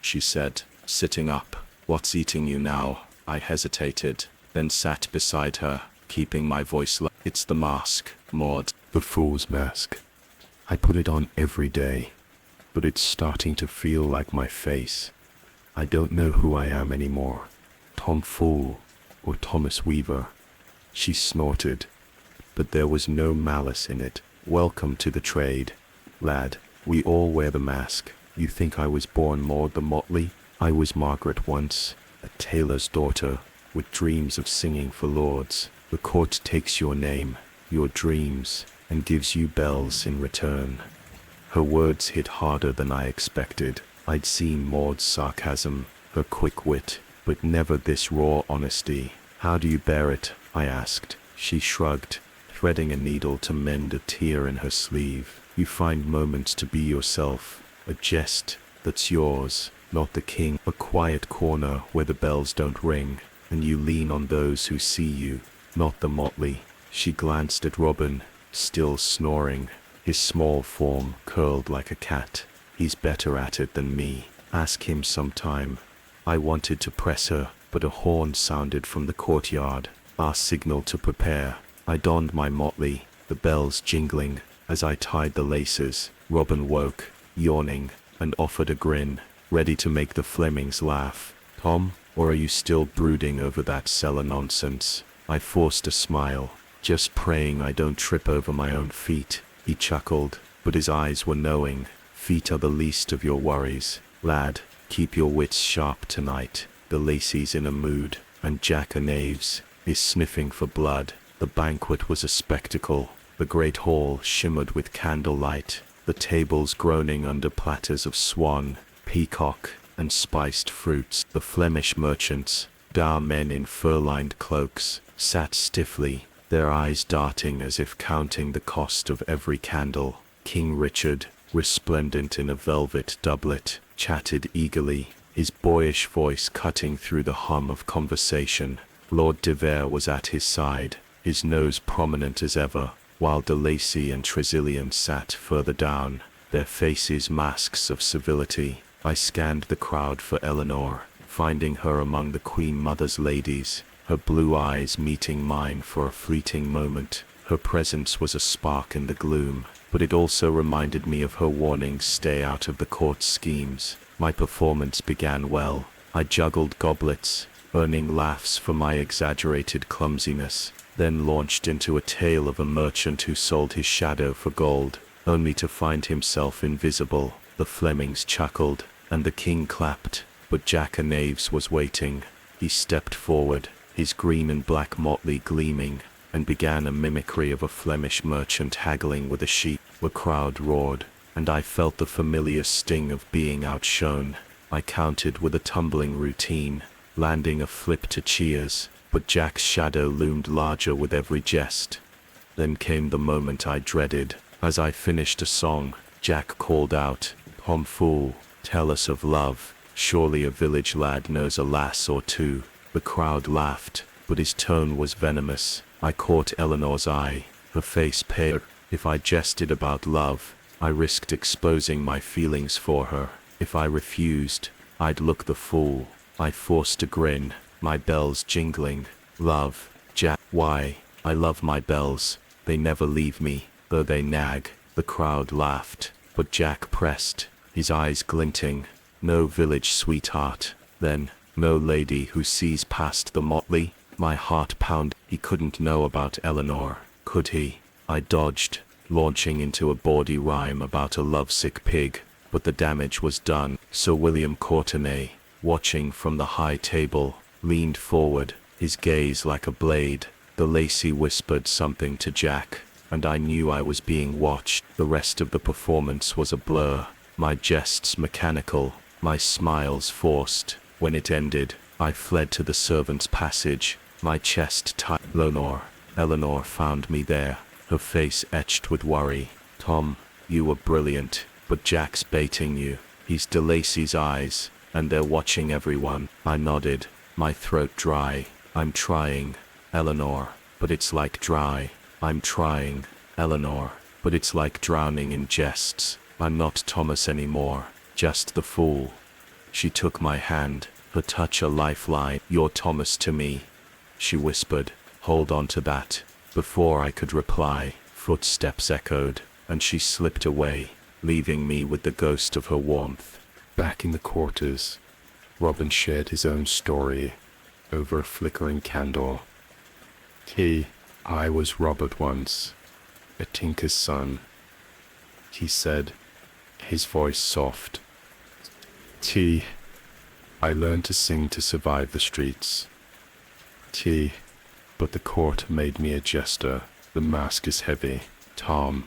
she said, sitting up. "What's eating you now?" I hesitated, then sat beside her, keeping my voice low. "It's the mask, Maud." The fool's mask. I put it on every day, but it's starting to feel like my face. I don't know who I am anymore. Tom Fool or Thomas Weaver. She snorted, but there was no malice in it. "Welcome to the trade, lad. We all wear the mask. You think I was born Maud the Motley? I was Margaret once, a tailor's daughter, with dreams of singing for lords. The court takes your name, your dreams, and gives you bells in return." Her words hit harder than I expected. I'd seen Maud's sarcasm, her quick wit, but never this raw honesty. "How do you bear it?" I asked. She shrugged, threading a needle to mend a tear in her sleeve. "You find moments to be yourself, a jest that's yours, not the king, a quiet corner where the bells don't ring, and you lean on those who see you, not the motley." She glanced at Robin, still snoring, his small form curled like a cat. "He's better at it than me. Ask him sometime." I wanted to press her, but a horn sounded from the courtyard, our signal to prepare. I donned my motley, the bells jingling, as I tied the laces. Robin woke, yawning, and offered a grin, ready to make the Flemings laugh. "Tom, or are you still brooding over that cellar nonsense?" I forced a smile, "Just praying I don't trip over my own feet." He chuckled, but his eyes were knowing. "Feet are the least of your worries, lad. Keep your wits sharp tonight. The Lacy's in a mood, and Jackanapes is sniffing for blood." The banquet was a spectacle. The great hall shimmered with candlelight, the tables groaning under platters of swan, peacock, and spiced fruits. The Flemish merchants, dour men in fur-lined cloaks, sat stiffly, their eyes darting as if counting the cost of every candle. King Richard, resplendent in a velvet doublet, chatted eagerly, his boyish voice cutting through the hum of conversation. Lord de Vere was at his side, his nose prominent as ever, while de Lacy and Tressilian sat further down, their faces masks of civility. I scanned the crowd for Eleanor, finding her among the Queen Mother's ladies, her blue eyes meeting mine for a fleeting moment. Her presence was a spark in the gloom, but it also reminded me of her warnings: stay out of the court's schemes. My performance began well. I juggled goblets, earning laughs for my exaggerated clumsiness, then launched into a tale of a merchant who sold his shadow for gold, only to find himself invisible. The Flemings chuckled, and the king clapped, but Jackanapes was waiting. He stepped forward, his green and black motley gleaming, and began a mimicry of a Flemish merchant haggling with a sheep. The crowd roared, and I felt the familiar sting of being outshone. I countered with a tumbling routine, landing a flip to cheers, but Jack's shadow loomed larger with every jest. Then came the moment I dreaded. As I finished a song, Jack called out, "Tom fool, tell us of love. Surely a village lad knows a lass or two." The crowd laughed, but his tone was venomous. I caught Eleanor's eye, her face pale. If I jested about love, I risked exposing my feelings for her. If I refused, I'd look the fool. I forced a grin, my bells jingling. "Love, Jack, why? I love my bells. They never leave me, though they nag." The crowd laughed, but Jack pressed, his eyes glinting. "No village sweetheart, then? No lady who sees past the motley?" My heart pounded. He couldn't know about Eleanor, could he? I dodged, launching into a bawdy rhyme about a lovesick pig, but the damage was done. Sir William Courtenay, watching from the high table, leaned forward, his gaze like a blade. The Lacey whispered something to Jack, and I knew I was being watched. The rest of the performance was a blur, my jests mechanical, my smiles forced. When it ended, I fled to the servants' passage, my chest tight. Eleanor found me there, her face etched with worry. "Tom, you were brilliant, but Jack's baiting you. He's De Lacey's eyes, and they're watching everyone." I nodded, my throat dry. "I'm trying, Eleanor, but it's like dry. I'm trying, Eleanor, but it's like drowning in jests. I'm not Thomas anymore, just the fool." She took my hand, her touch a lifeline. "You're Thomas to me," she whispered. "Hold on to that." Before I could reply, footsteps echoed, and she slipped away, leaving me with the ghost of her warmth. Back in the quarters, Robin shared his own story over a flickering candle. "I was Robert once, a tinker's son," he said, his voice soft. "I learned to sing to survive the streets. But the court made me a jester. The mask is heavy, Tom,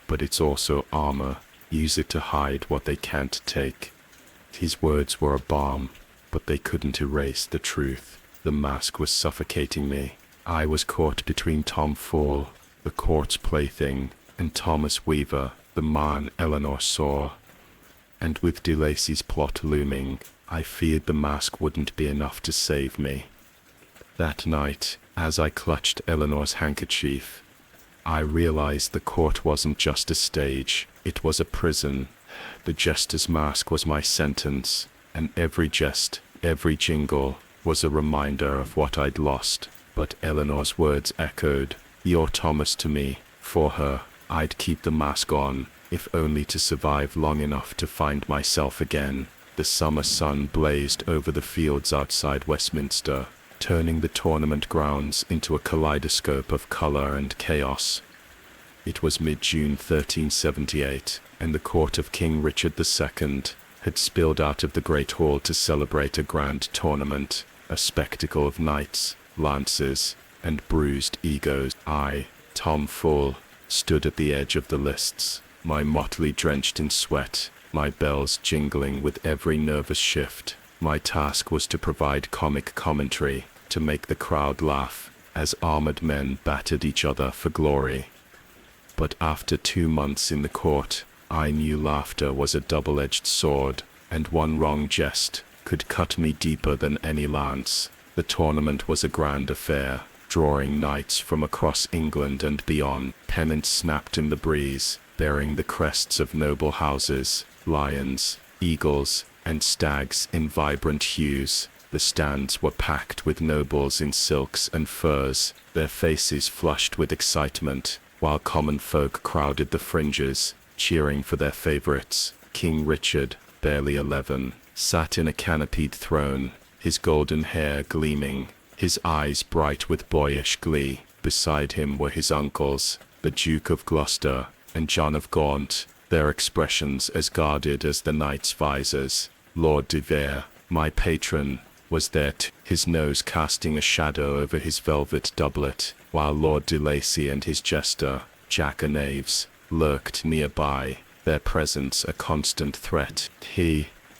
but it's also armor. Use it to hide what they can't take." His words were a balm, but they couldn't erase the truth. The mask was suffocating me. I was caught between Tom Fool, the court's plaything, and Thomas Weaver, the man Eleanor saw. And with De Lacey's plot looming, I feared the mask wouldn't be enough to save me. That night, as I clutched Eleanor's handkerchief, I realized the court wasn't just a stage, it was a prison. The jester's mask was my sentence, and every jest, every jingle, was a reminder of what I'd lost. But Eleanor's words echoed, "You're Thomas to me." For her, I'd keep the mask on, if only to survive long enough to find myself again. The summer sun blazed over the fields outside Westminster, turning the tournament grounds into a kaleidoscope of color and chaos. It was mid-June 1378, and the court of King Richard II had spilled out of the Great Hall to celebrate a grand tournament, a spectacle of knights, lances, and bruised egos. I, Tom Fool, stood at the edge of the lists, my motley drenched in sweat, my bells jingling with every nervous shift. My task was to provide comic commentary, to make the crowd laugh, as armored men battered each other for glory. But after 2 months in the court, I knew laughter was a double-edged sword, and one wrong jest could cut me deeper than any lance. The tournament was a grand affair, drawing knights from across England and beyond. Pennants snapped in the breeze, bearing the crests of noble houses, lions, eagles, and stags in vibrant hues. The stands were packed with nobles in silks and furs, their faces flushed with excitement, while common folk crowded the fringes, cheering for their favorites. King Richard, barely 11, sat in a canopied throne, his golden hair gleaming, his eyes bright with boyish glee. Beside him were his uncles, the Duke of Gloucester and John of Gaunt, their expressions as guarded as the knight's visors. Lord de Vere, my patron, was there too, his nose casting a shadow over his velvet doublet, while Lord de Lacy and his jester, Jack O'Knaves, lurked nearby, their presence a constant threat.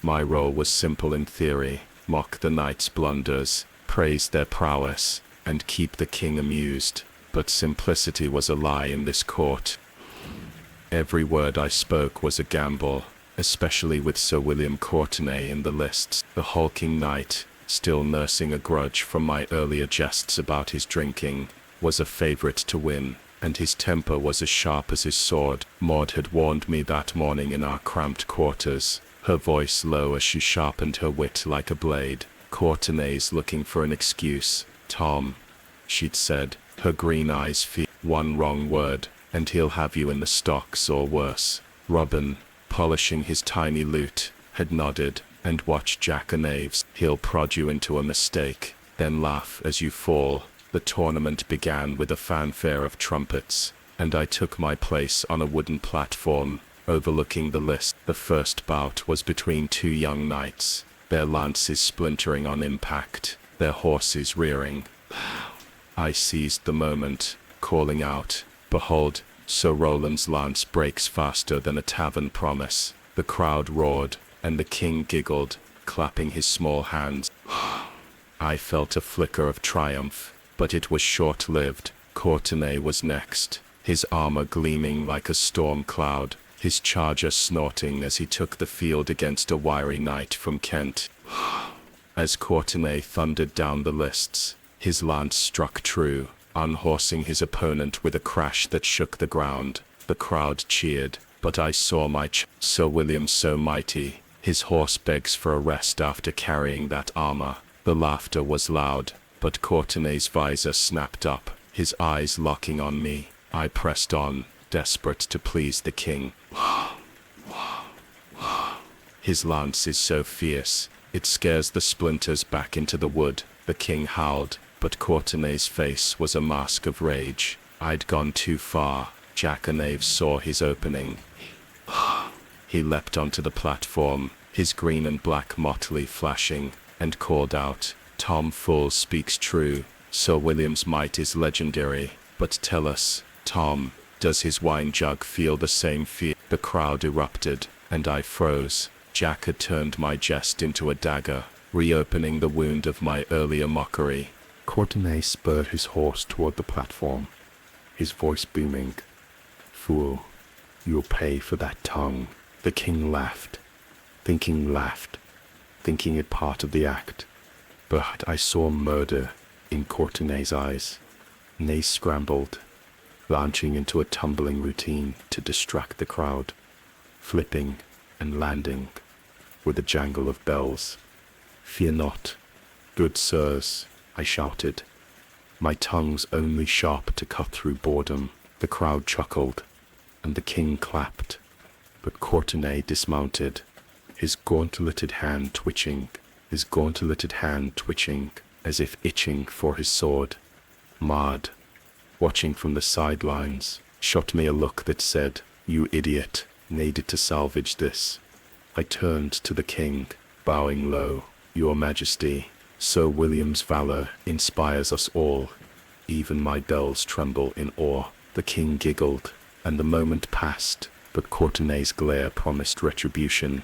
My role was simple in theory: mock the knight's blunders, praise their prowess, and keep the king amused. But simplicity was a lie in this court. Every word I spoke was a gamble, especially with Sir William Courtenay in the lists. The hulking knight, still nursing a grudge from my earlier jests about his drinking, was a favorite to win, and his temper was as sharp as his sword. Maud had warned me that morning in our cramped quarters, her voice low as she sharpened her wit like a blade. "Courtenay's looking for an excuse, Tom," she'd said, her green eyes fierce. "One wrong word, and he'll have you in the stocks or worse." Robin, polishing his tiny lute, had nodded and watched Jack O'Knaves. "He'll prod you into a mistake, then laugh as you fall." The tournament began with a fanfare of trumpets, and I took my place on a wooden platform, overlooking the list. The first bout was between two young knights, their lances splintering on impact, their horses rearing. I seized the moment, calling out, "Behold, Sir Roland's lance breaks faster than a tavern promise." The crowd roared, and the king giggled, clapping his small hands. I felt a flicker of triumph, but it was short-lived. Courtenay was next, his armor gleaming like a storm cloud, his charger snorting as he took the field against a wiry knight from Kent. As Courtenay thundered down the lists, his lance struck true, unhorsing his opponent with a crash that shook the ground. The crowd cheered, but I saw my Sir William so mighty, his horse begs for a rest after carrying that armor. The laughter was loud, but Courtenay's visor snapped up, his eyes locking on me. I pressed on, desperate to please the king. His lance is so fierce, it scares the splinters back into the wood. The king howled, but Courtenay's face was a mask of rage. I'd gone too far. Jack O'Knaves saw his opening. He leapt onto the platform, his green and black motley flashing, and called out, "Tom Full speaks true. Sir William's might is legendary. But tell us, Tom, does his wine jug feel the same fear?" The crowd erupted, and I froze. Jack had turned my jest into a dagger, reopening the wound of my earlier mockery. Courtenay spurred his horse toward the platform, his voice booming. "Fool, you'll pay for that tongue." The king laughed, thinking it part of the act. But I saw murder in Courtenay's eyes. Nay scrambled, launching into a tumbling routine to distract the crowd, flipping and landing with a jangle of bells. "Fear not, good sirs," I shouted, my tongue's only sharp to cut through boredom. The crowd chuckled, and the king clapped, but Courtenay dismounted, his gauntleted hand twitching, as if itching for his sword. Maud, watching from the sidelines, shot me a look that said, "You idiot, needed to salvage this." I turned to the king, bowing low. "Your Majesty, Sir William's valor inspires us all. Even my bells tremble in awe." The king giggled, and the moment passed, but Courtenay's glare promised retribution.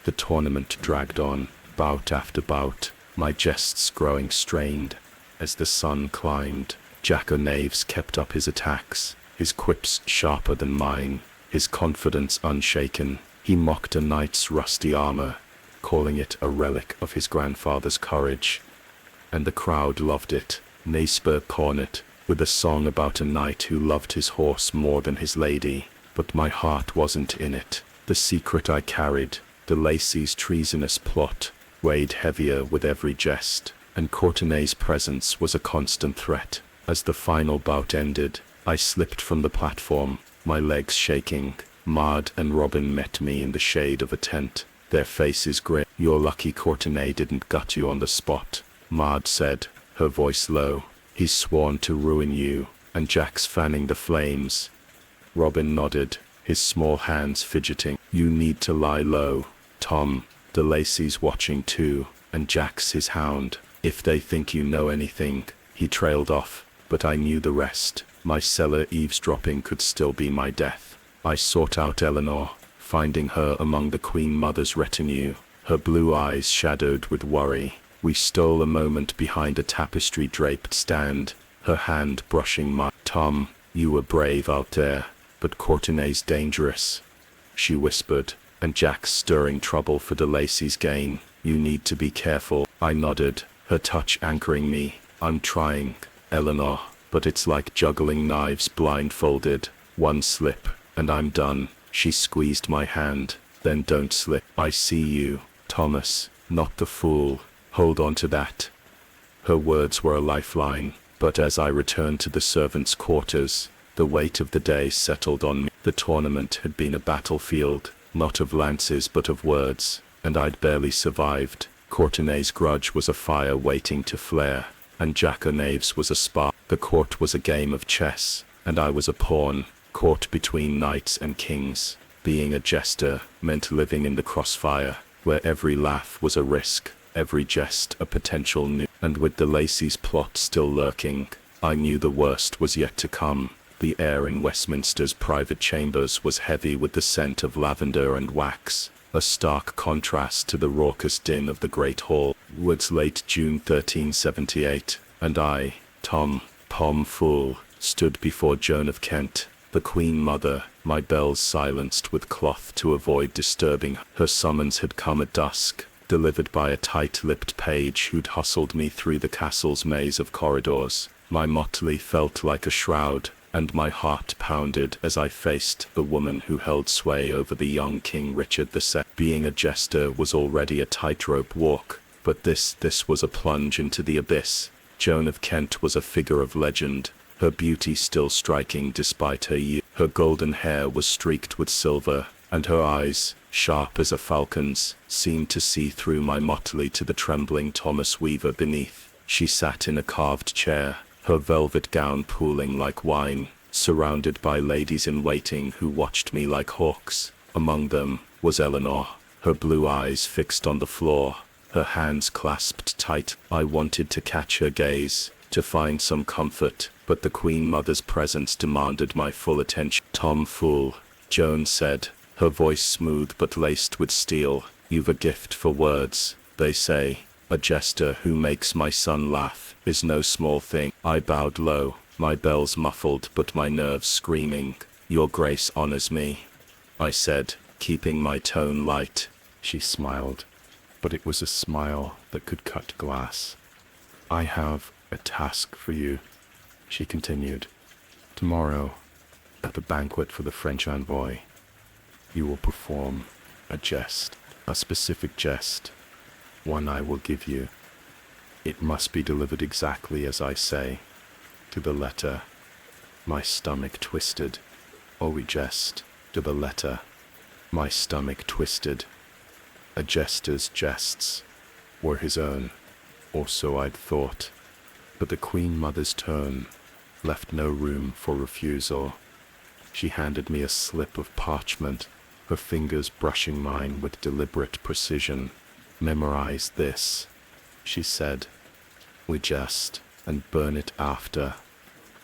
The tournament dragged on, bout after bout, my jests growing strained. As the sun climbed, Jack O'Knaves kept up his attacks, his quips sharper than mine, his confidence unshaken. He mocked a knight's rusty armor, calling it a relic of his grandfather's courage. And the crowd loved it. Naspers cornet, with a song about a knight who loved his horse more than his lady. But my heart wasn't in it. The secret I carried, de Lacy's treasonous plot, weighed heavier with every jest, and Courtenay's presence was a constant threat. As the final bout ended, I slipped from the platform, my legs shaking. Maud and Robin met me in the shade of a tent, their faces grim. "You're lucky Courtenay didn't gut you on the spot," Maud said, her voice low. "He's sworn to ruin you." "And Jack's fanning the flames." Robin nodded, his small hands fidgeting. "You need to lie low, Tom. De Lacy's watching too, and Jack's his hound. If they think you know anything." He trailed off, but I knew the rest. My cellar eavesdropping could still be my death. I sought out Eleanor, finding her among the Queen Mother's retinue, her blue eyes shadowed with worry. We stole a moment behind a tapestry-draped stand, her hand brushing my. "Tom, you were brave out there, but Courtenay's dangerous," she whispered, "and Jack's stirring trouble for De Lacy's gain. You need to be careful." I nodded, her touch anchoring me. "I'm trying, Eleanor, but it's like juggling knives blindfolded. One slip, and I'm done." She squeezed my hand. "Then don't slip. I see you, Thomas, not the fool. Hold on to that." Her words were a lifeline, but as I returned to the servants' quarters, the weight of the day settled on me. The tournament had been a battlefield, not of lances but of words, and I'd barely survived. Courtenay's grudge was a fire waiting to flare, and Jack O'Knave's was a spark. The court was a game of chess, and I was a pawn, caught between knights and kings. Being a jester meant living in the crossfire, where every laugh was a risk, every jest a potential new. And with De Lacy's plot still lurking, I knew the worst was yet to come. The air in Westminster's private chambers was heavy with the scent of lavender and wax, a stark contrast to the raucous din of the great hall. It was late June 1378, and I, Tom Fool, stood before Joan of Kent, the Queen Mother, my bells silenced with cloth to avoid disturbing. Her summons had come at dusk, delivered by a tight-lipped page who'd hustled me through the castle's maze of corridors. My motley felt like a shroud, and my heart pounded as I faced the woman who held sway over the young King Richard II. Being a jester was already a tightrope walk, but this was a plunge into the abyss. Joan of Kent was a figure of legend, her beauty still striking despite her youth. Her golden hair was streaked with silver, and her eyes, sharp as a falcon's, seemed to see through my motley to the trembling Thomas Weaver beneath. She sat in a carved chair, her velvet gown pooling like wine, surrounded by ladies-in-waiting who watched me like hawks. Among them was Eleanor, her blue eyes fixed on the floor, her hands clasped tight. I wanted to catch her gaze, to find some comfort, but the Queen Mother's presence demanded my full attention. "Tom Fool," Joan said, her voice smooth but laced with steel. "You've a gift for words, they say. A jester who makes my son laugh is no small thing." I bowed low, my bells muffled but my nerves screaming. "Your Grace honors me," I said, keeping my tone light. She smiled, but it was a smile that could cut glass. "I have a task for you," she continued. "Tomorrow, at the banquet for the French envoy, you will perform a jest, a specific jest, one I will give you. It must be delivered exactly as I say, to the letter." My stomach twisted. "Oh, we jest, to the letter." My stomach twisted. A jester's jests were his own, or so I'd thought. But the Queen Mother's tone left no room for refusal. She handed me a slip of parchment, her fingers brushing mine with deliberate precision. "Memorize this," she said. "We jest, and burn it after."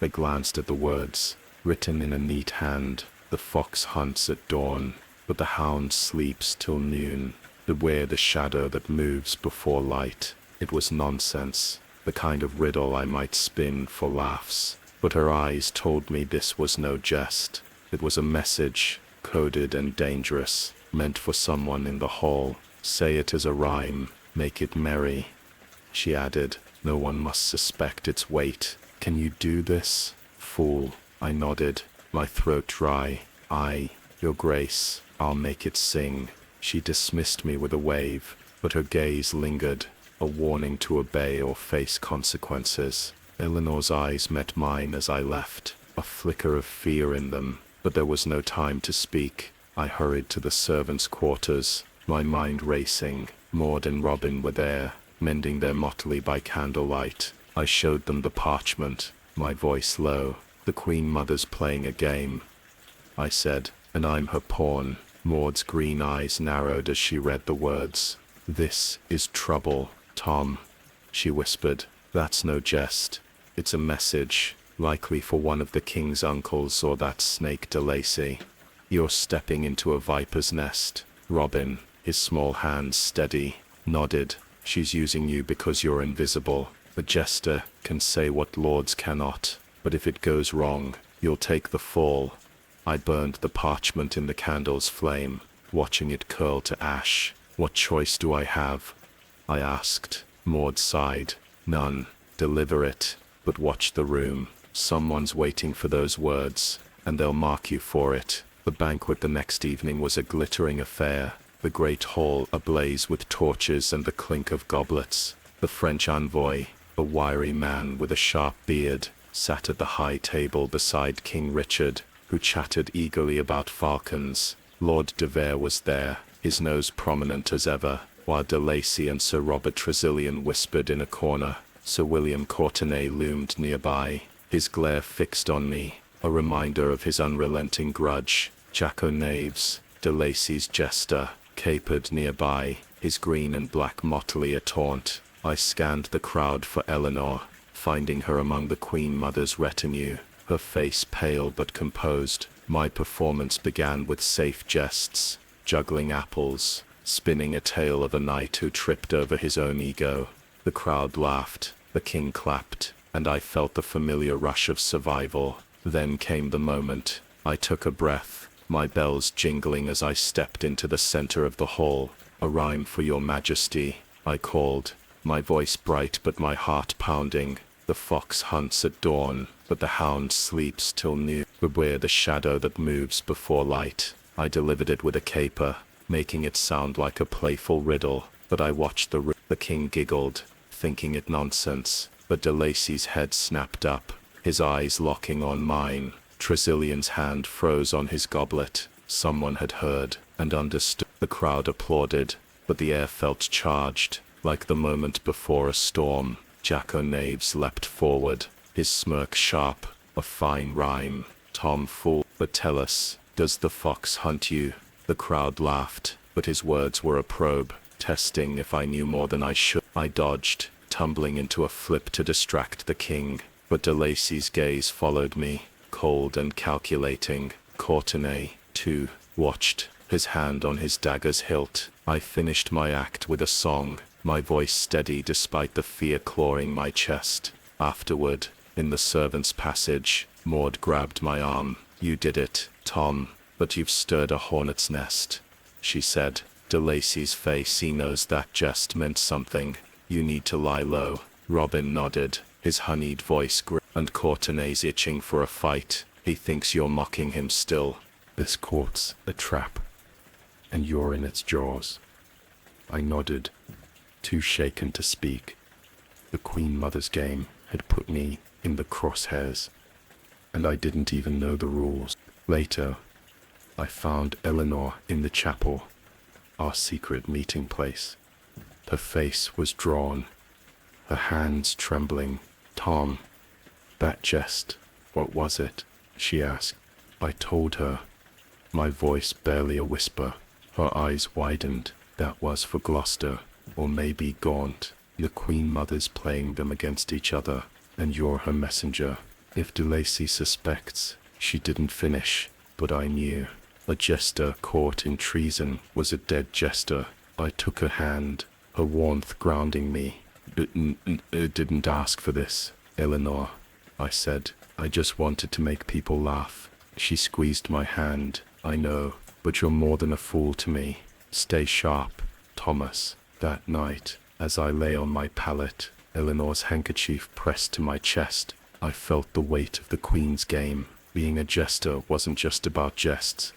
I glanced at the words, written in a neat hand. "The fox hunts at dawn, but the hound sleeps till noon. Beware the shadow that moves before light." It was nonsense, the kind of riddle I might spin for laughs, but her eyes told me this was no jest. It was a message, coded and dangerous, meant for someone in the hall. "Say it as a rhyme, make it merry," she added. "No one must suspect its weight. Can you do this, fool?" I nodded, my throat dry. "Aye, Your Grace, I'll make it sing." She dismissed me with a wave, but her gaze lingered, a warning to obey or face consequences. Eleanor's eyes met mine as I left, a flicker of fear in them, but there was no time to speak. I hurried to the servants' quarters, my mind racing. Maud and Robin were there, mending their motley by candlelight. I showed them the parchment, my voice low. "The Queen Mother's playing a game," I said, "and I'm her pawn." Maud's green eyes narrowed as she read the words. "This is trouble, Tom," she whispered. "That's no jest. It's a message, likely for one of the king's uncles or that snake de Lacy. You're stepping into a viper's nest." Robin, his small hands steady, nodded. "She's using you because you're invisible. A jester can say what lords cannot, but if it goes wrong, you'll take the fall." I burned the parchment in the candle's flame, watching it curl to ash. "What choice do I have?" I asked. Maud sighed. "None. Deliver it, but watch the room. Someone's waiting for those words, and they'll mark you for it." The banquet the next evening was a glittering affair, the great hall ablaze with torches and the clink of goblets. The French envoy, a wiry man with a sharp beard, sat at the high table beside King Richard, who chatted eagerly about falcons. Lord de Vere was there, his nose prominent as ever, while de Lacy and Sir Robert Tressilian whispered in a corner. Sir William Courtenay loomed nearby, his glare fixed on me, a reminder of his unrelenting grudge. Jack O'Knaves, de Lacy's jester, capered nearby, his green and black motley a taunt. I scanned the crowd for Eleanor, finding her among the Queen Mother's retinue, her face pale but composed. My performance began with safe jests, juggling apples, spinning a tale of a knight who tripped over his own ego. The crowd laughed, the king clapped, and I felt the familiar rush of survival. Then came the moment. I took a breath, my bells jingling as I stepped into the center of the hall. "A rhyme for your majesty," I called, my voice bright but my heart pounding. "The fox hunts at dawn, but the hound sleeps till noon. Beware the shadow that moves before light." I delivered it with a caper, making it sound like a playful riddle, but I watched the king giggled, thinking it nonsense, but de Lacy's head snapped up, his eyes locking on mine. Tressilian's hand froze on his goblet. Someone had heard and understood. The crowd applauded, but the air felt charged, like the moment before a storm. Jack O'Knaves leapt forward, his smirk sharp, a fine rhyme. "Tom fool, but tell us, does the fox hunt you?" The crowd laughed, but his words were a probe, testing if I knew more than I should. I dodged, tumbling into a flip to distract the king, but de Lacy's gaze followed me, cold and calculating. Courtenay, too, watched, his hand on his dagger's hilt. I finished my act with a song, my voice steady despite the fear clawing my chest. Afterward, in the servants' passage, Maud grabbed my arm. "You did it, Tom, but you've stirred a hornet's nest," she said. De Lacy's face, he knows that jest meant something. "You need to lie low." Robin nodded, his honeyed voice and Courtenay's itching for a fight. "He thinks you're mocking him still." "This court's a trap, and you're in its jaws." I nodded, too shaken to speak. The Queen Mother's game had put me in the crosshairs, and I didn't even know the rules. Later, I found Eleanor in the chapel, our secret meeting place. Her face was drawn, her hands trembling. "Tom, that jest, what was it?" she asked. I told her, my voice barely a whisper. Her eyes widened. "That was for Gloucester, or maybe Gaunt. The Queen Mother's playing them against each other, and you're her messenger. If de Lacy suspects," she didn't finish, but I knew. A jester caught in treason was a dead jester. I took her hand, her warmth grounding me. Didn't ask for this, Eleanor," I said. "I just wanted to make people laugh." She squeezed my hand. "I know, but you're more than a fool to me. Stay sharp, Thomas." That night, as I lay on my pallet, Eleanor's handkerchief pressed to my chest, I felt the weight of the Queen's game. Being a jester wasn't just about jests.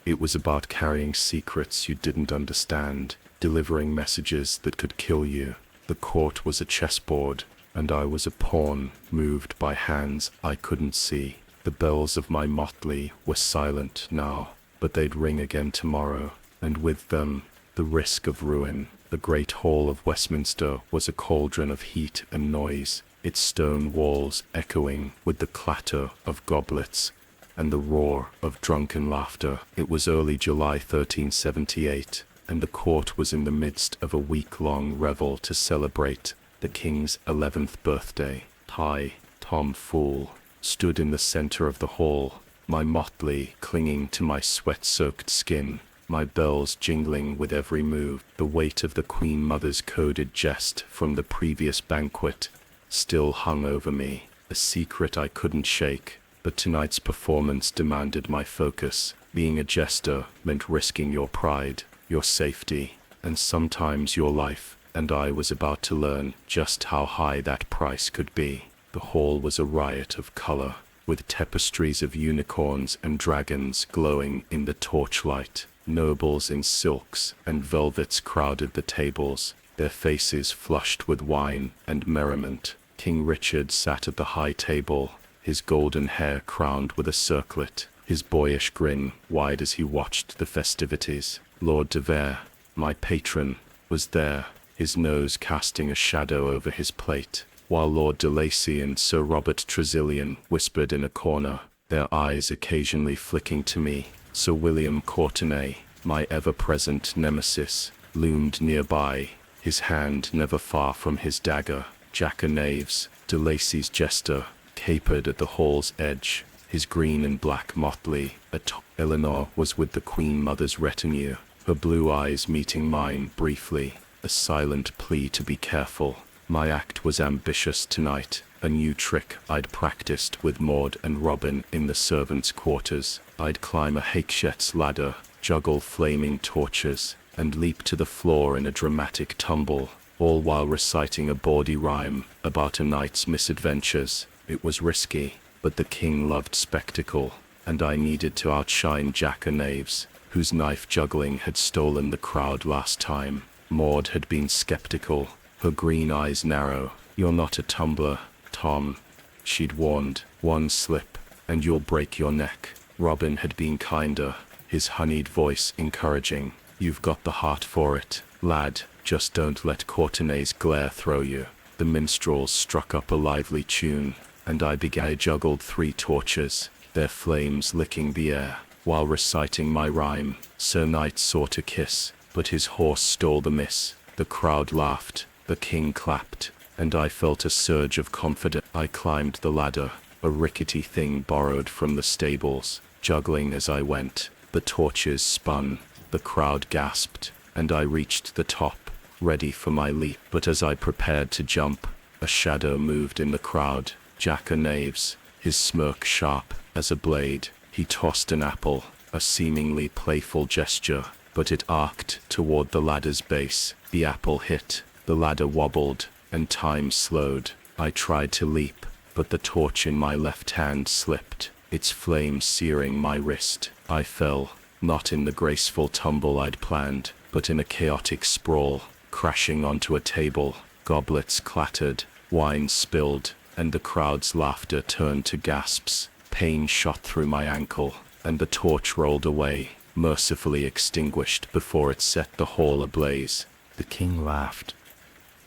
It was about carrying secrets you didn't understand, delivering messages that could kill you. The court was a chessboard, and I was a pawn moved by hands I couldn't see. The bells of my motley were silent now, but they'd ring again tomorrow, and with them, the risk of ruin. The great hall of Westminster was a cauldron of heat and noise, its stone walls echoing with the clatter of goblets and the roar of drunken laughter. It was early July 1378, and the court was in the midst of a week-long revel to celebrate the king's 11th birthday. I, Tom Fool, stood in the center of the hall, my motley clinging to my sweat-soaked skin, my bells jingling with every move. The weight of the Queen Mother's coded jest from the previous banquet still hung over me, a secret I couldn't shake. But tonight's performance demanded my focus. Being a jester meant risking your pride, your safety, and sometimes your life, and I was about to learn just how high that price could be. The hall was a riot of color, with tapestries of unicorns and dragons glowing in the torchlight. Nobles in silks and velvets crowded the tables, their faces flushed with wine and merriment. King Richard sat at the high table, his golden hair crowned with a circlet, his boyish grin wide as he watched the festivities. Lord de Vere, my patron, was there, his nose casting a shadow over his plate, while Lord de Lacy and Sir Robert Tressilian whispered in a corner, their eyes occasionally flicking to me. Sir William Courtenay, my ever-present nemesis, loomed nearby, his hand never far from his dagger. Jack-o'-knaves, de Lacy's jester, capered at the hall's edge, his green and black motley atop. Eleanor was with the Queen Mother's retinue, her blue eyes meeting mine briefly, a silent plea to be careful. My act was ambitious tonight, a new trick I'd practiced with Maud and Robin in the servants' quarters. I'd climb a Hakeshet's ladder, juggle flaming torches, and leap to the floor in a dramatic tumble, all while reciting a bawdy rhyme about a knight's misadventures. It was risky, but the king loved spectacle, and I needed to outshine Jack-o'-knaves, whose knife juggling had stolen the crowd last time. Maud had been skeptical, her green eyes narrow. "You're not a tumbler, Tom," she'd warned. "One slip, and you'll break your neck." Robin had been kinder, his honeyed voice encouraging. "You've got the heart for it, lad, just don't let Courtenay's glare throw you." The minstrels struck up a lively tune, and I juggled 3 torches, their flames licking the air, while reciting my rhyme. Sir Knight sought a kiss, but his horse stole the miss. The crowd laughed, the king clapped, and I felt a surge of confidence. I climbed the ladder, a rickety thing borrowed from the stables, juggling as I went. The torches spun, the crowd gasped, and I reached the top, ready for my leap. But as I prepared to jump, a shadow moved in the crowd. Jack-o'-knaves, his smirk sharp as a blade, he tossed an apple, a seemingly playful gesture, but it arced toward the ladder's base. The apple hit, the ladder wobbled, and time slowed. I tried to leap, but the torch in my left hand slipped, its flame searing my wrist. I fell, not in the graceful tumble I'd planned, but in a chaotic sprawl, crashing onto a table. Goblets clattered, wine spilled, and the crowd's laughter turned to gasps. Pain shot through my ankle, and the torch rolled away, mercifully extinguished before it set the hall ablaze. The king laughed,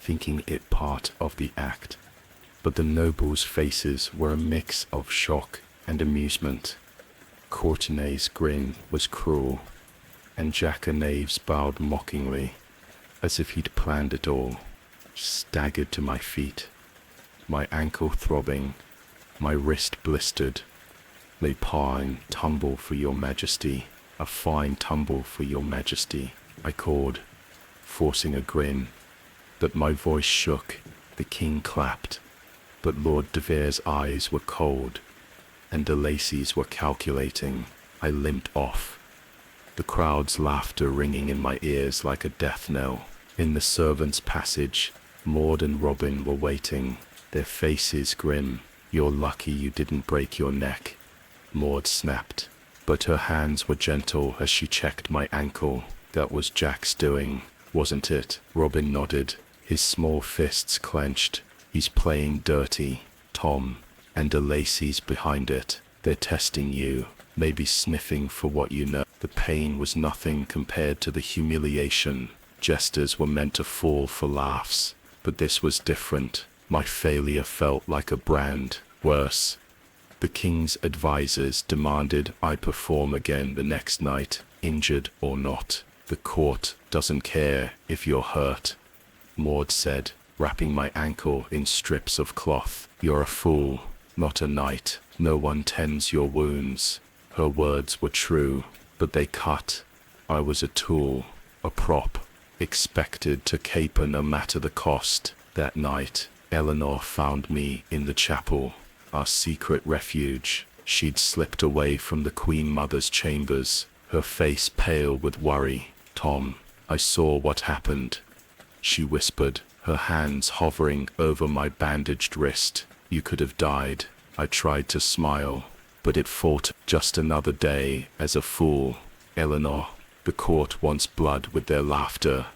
thinking it part of the act, but the nobles' faces were a mix of shock and amusement. Courtenay's grin was cruel, and Jack-o'-knaves bowed mockingly, as if he'd planned it all. Staggered to my feet, my ankle throbbing, my wrist blistered. "Lay pine, tumble for your majesty, a fine tumble for your majesty," I called, forcing a grin. But my voice shook. The king clapped, but Lord de Vere's eyes were cold, and de Lacy's were calculating. I limped off, the crowd's laughter ringing in my ears like a death knell. In the servants' passage, Maud and Robin were waiting, their faces grim. "You're lucky you didn't break your neck," Maud snapped, but her hands were gentle as she checked my ankle. "That was Jack's doing. wasn't it? Robin nodded, his small fists clenched. He's playing dirty, Tom, and de Lacy's behind it. They're testing you, maybe sniffing for what you know. The pain was nothing compared to the humiliation. Jesters were meant to fall for laughs, but this was different. My failure felt like a brand. Worse, the king's advisors demanded I perform again the next night, injured or not. The court doesn't care if you're hurt, Maud said, wrapping my ankle in strips of cloth. You're a fool, not a knight. No one tends your wounds. Her words were true, but they cut. I was a tool, a prop, expected to caper no matter the cost. That night, Eleanor found me in the chapel, our secret refuge. She'd slipped away from the Queen Mother's chambers, her face pale with worry. Tom, I saw what happened, she whispered, her hands hovering over my bandaged wrist. You could have died. I tried to smile, but it fought. Just another day as a fool. Eleanor, the court wants blood with their laughter.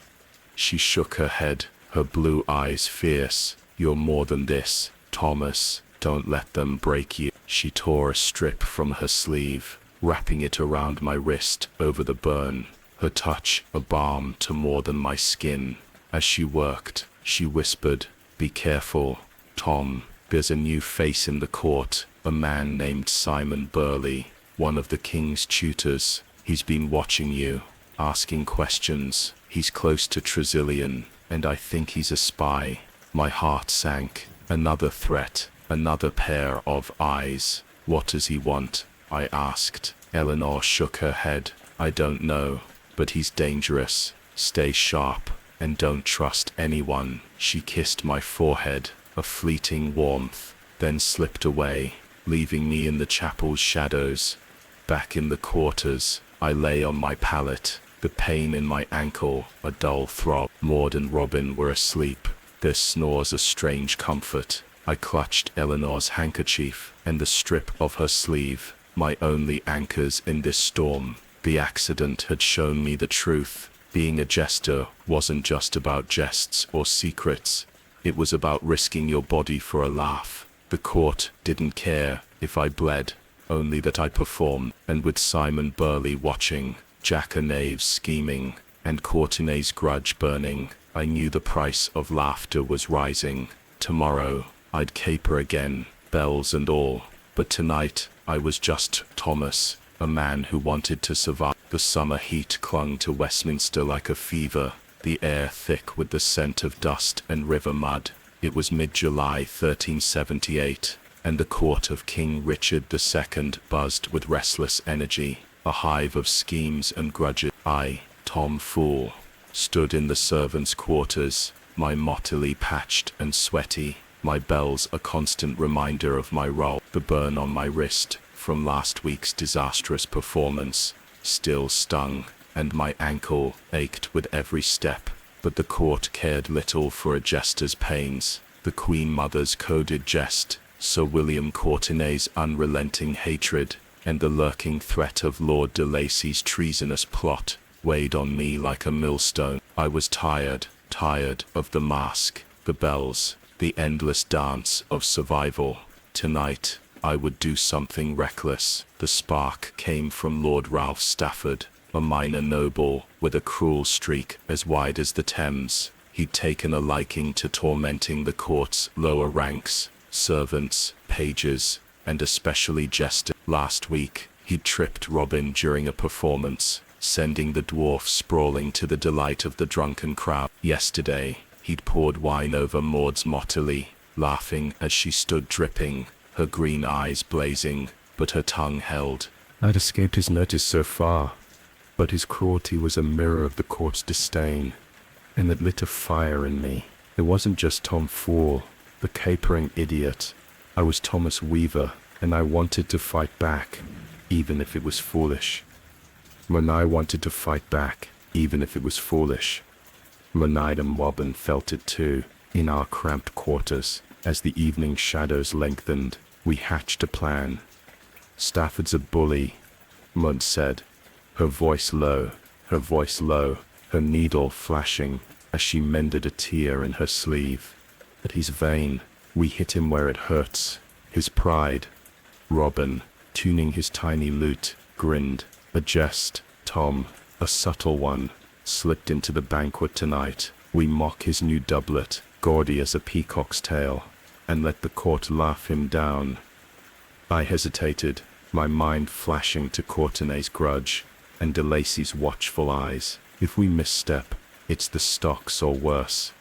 She shook her head, her blue eyes fierce. You're more than this, Thomas. Don't let them break you. She tore a strip from her sleeve, wrapping it around my wrist over the burn, her touch a balm to more than my skin. As she worked, she whispered, Be careful, Tom. There's a new face in the court, a man named Simon Burley, one of the king's tutors. He's been watching you, asking questions. He's close to Tresillian, and I think he's a spy. My heart sank. Another threat, another pair of eyes. What does he want? I asked. Eleanor shook her head. I don't know, but he's dangerous. Stay sharp, and don't trust anyone. She kissed my forehead, a fleeting warmth, then slipped away, leaving me in the chapel's shadows. Back in the quarters, I lay on my pallet, the pain in my ankle a dull throb. Maud and Robin were asleep, their snores a strange comfort. I clutched Eleanor's handkerchief and the strip of her sleeve, my only anchors in this storm. The accident had shown me the truth. Being a jester wasn't just about jests or secrets. It was about risking your body for a laugh. The court didn't care if I bled, only that I performed. And with Simon Burley watching, Jack-o'-knaves scheming, and Courtenay's grudge burning, I knew the price of laughter was rising. Tomorrow, I'd caper again, bells and all. But tonight, I was just Thomas, a man who wanted to survive. The summer heat clung to Westminster like a fever, the air thick with the scent of dust and river mud. It was mid-July 1378, and the court of King Richard II buzzed with restless energy, a hive of schemes and grudges. I, Tom Fool, stood in the servants' quarters, my motley patched and sweaty, my bells a constant reminder of my role. The burn on my wrist, from last week's disastrous performance, still stung, and my ankle ached with every step. But the court cared little for a jester's pains. The Queen Mother's coded jest, Sir William Courtenay's unrelenting hatred, and the lurking threat of Lord de Lacy's treasonous plot weighed on me like a millstone. I was tired of the mask, the bells, the endless dance of survival. Tonight, I would do something reckless. The spark came from Lord Ralph Stafford, a minor noble with a cruel streak as wide as the Thames. He'd taken a liking to tormenting the court's lower ranks, servants, pages, and especially Jester. Last week, he'd tripped Robin during a performance, sending the dwarf sprawling to the delight of the drunken crowd. Yesterday, he'd poured wine over Maud's motley, laughing as she stood dripping, her green eyes blazing, but her tongue held. I'd escaped his notice so far, but his cruelty was a mirror of the court's disdain, and it lit a fire in me. It wasn't just Tom Fool, the capering idiot. I was Thomas Weaver, and I wanted to fight back, even if it was foolish. When I wanted to fight back, even if it was foolish. Monide and Robin felt it too, in our cramped quarters. As the evening shadows lengthened, we hatched a plan. Stafford's a bully, Maud said, her voice low, her needle flashing as she mended a tear in her sleeve. But he's vain. We hit him where it hurts. His pride. Robin, tuning his tiny lute, grinned. A jest, Tom, a subtle one, slipped into the banquet tonight. We mock his new doublet, gaudy as a peacock's tail, and let the court laugh him down. I hesitated, my mind flashing to Courtenay's grudge, and de Lacy's watchful eyes. If we misstep, it's the stocks or worse,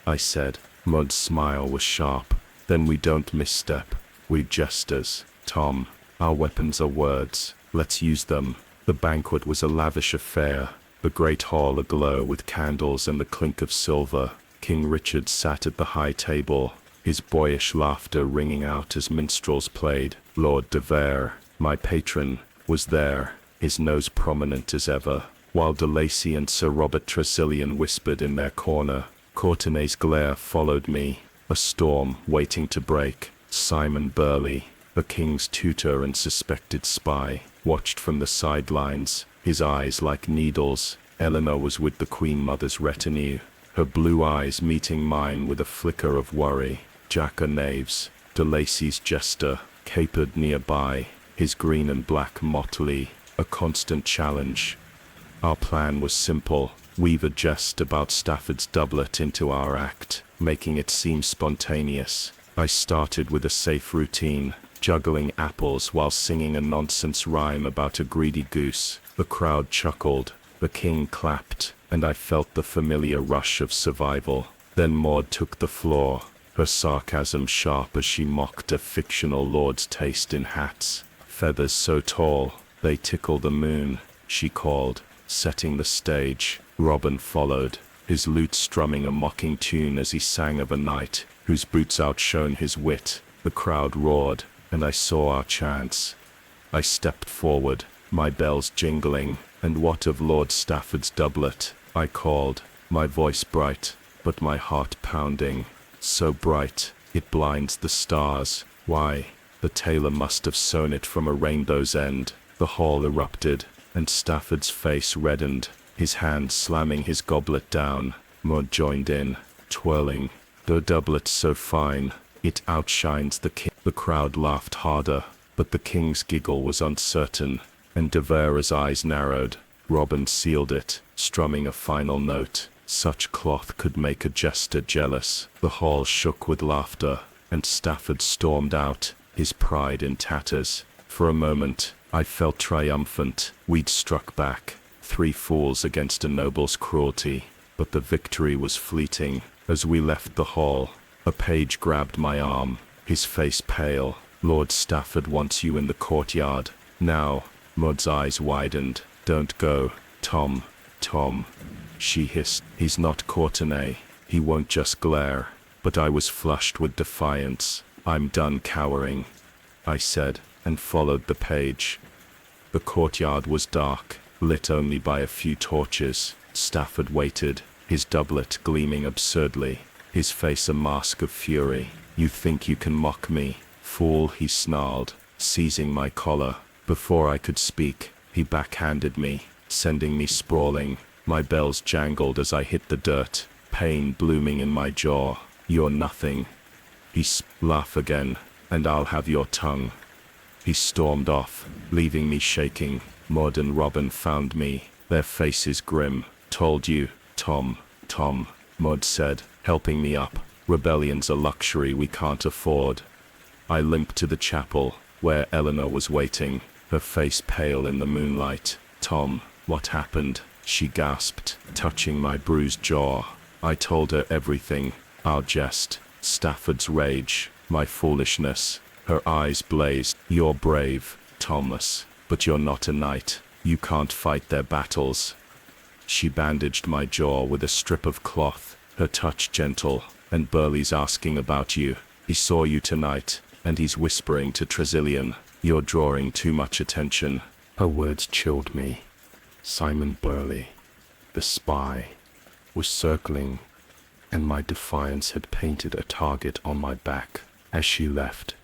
I said. Maud's smile was sharp. Then we don't misstep. We jesters, Tom. Our weapons are words. Let's use them. The banquet was a lavish affair, the great hall aglow with candles and the clink of silver. King Richard sat at the high table, his boyish laughter ringing out as minstrels played. Lord de Vere, my patron, was there, his nose prominent as ever, while de Lacy and Sir Robert Tressilian whispered in their corner. Courtenay's glare followed me, a storm waiting to break. Simon Burley, the king's tutor and suspected spy, watched from the sidelines, his eyes like needles. Eleanor was with the Queen Mother's retinue, her blue eyes meeting mine with a flicker of worry. Jack o' Knaves, de Lacy's Jester, capered nearby, his green and black motley, a constant challenge. Our plan was simple. Weave a jest about Stafford's doublet into our act, making it seem spontaneous. I started with a safe routine, juggling apples while singing a nonsense rhyme about a greedy goose. The crowd chuckled, the king clapped, and I felt the familiar rush of survival. Then Maud took the floor, her sarcasm sharp as she mocked a fictional lord's taste in hats. Feathers so tall, they tickle the moon, she called, setting the stage. Robin followed, his lute strumming a mocking tune as he sang of a knight whose boots outshone his wit. The crowd roared, and I saw our chance. I stepped forward, my bells jingling. And what of Lord Stafford's doublet? I called, my voice bright, but my heart pounding. So bright, it blinds the stars. Why, the tailor must have sewn it from a rainbow's end. The hall erupted, and Stafford's face reddened, his hand slamming his goblet down. Maud joined in, twirling. The doublet so fine, it outshines the king. The crowd laughed harder, but the king's giggle was uncertain, and de Vere's eyes narrowed. Robin sealed it, strumming a final note. Such cloth could make a jester jealous. The hall shook with laughter, and Stafford stormed out, his pride in tatters. For a moment, I felt triumphant. We'd struck back, 3 fools against a noble's cruelty. But the victory was fleeting. As we left the hall, a page grabbed my arm, his face pale. Lord Stafford wants you in the courtyard. Now. Maud's eyes widened. Don't go, Tom. Tom, she hissed. He's not Courtenay. He won't just glare. But I was flushed with defiance. I'm done cowering, I said, and followed the page. The courtyard was dark, lit only by a few torches. Stafford waited, his doublet gleaming absurdly, his face a mask of fury. You think you can mock me, fool, he snarled, seizing my collar. Before I could speak, he backhanded me, sending me sprawling. My bells jangled as I hit the dirt, pain blooming in my jaw. You're nothing. Laugh again, and I'll have your tongue. He stormed off, leaving me shaking. Maud and Robin found me, their faces grim. Told you, Tom. Tom, Maud said, helping me up. Rebellion's a luxury we can't afford. I limped to the chapel, where Eleanor was waiting, her face pale in the moonlight. Tom, what happened? She gasped, touching my bruised jaw. I told her everything, our jest, Stafford's rage, my foolishness. Her eyes blazed. You're brave, Thomas, but you're not a knight. You can't fight their battles. She bandaged my jaw with a strip of cloth, her touch gentle. And Burley's asking about you. He saw you tonight, and he's whispering to Tressilian. You're drawing too much attention. Her words chilled me. Simon Burley, the spy, was circling, and my defiance had painted a target on my back. As she left,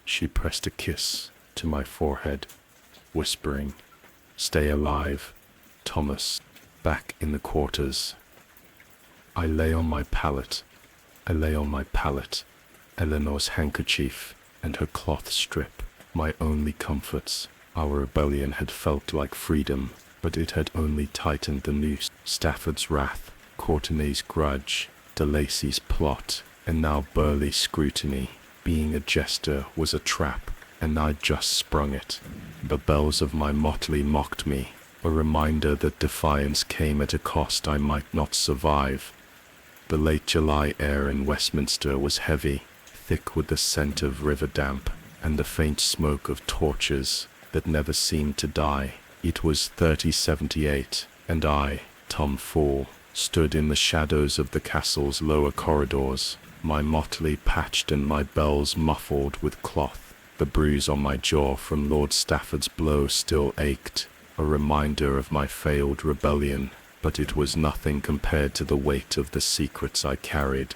she pressed a kiss to my forehead, whispering, "Stay alive, Thomas." Back in the quarters, I lay on my pallet. Eleanor's handkerchief and her cloth strip, my only comforts. Our rebellion had felt like freedom, but it had only tightened the noose. Stafford's wrath, Courtenay's grudge, de Lacy's plot, and now Burleigh's scrutiny. Being a jester was a trap, and I'd just sprung it. The bells of my motley mocked me, a reminder that defiance came at a cost I might not survive. The late July air in Westminster was heavy, thick with the scent of river damp, and the faint smoke of torches that never seemed to die. It was 3078, and I, Tom Fool, stood in the shadows of the castle's lower corridors, my motley patched and my bells muffled with cloth. The bruise on my jaw from Lord Stafford's blow still ached, a reminder of my failed rebellion, but it was nothing compared to the weight of the secrets I carried.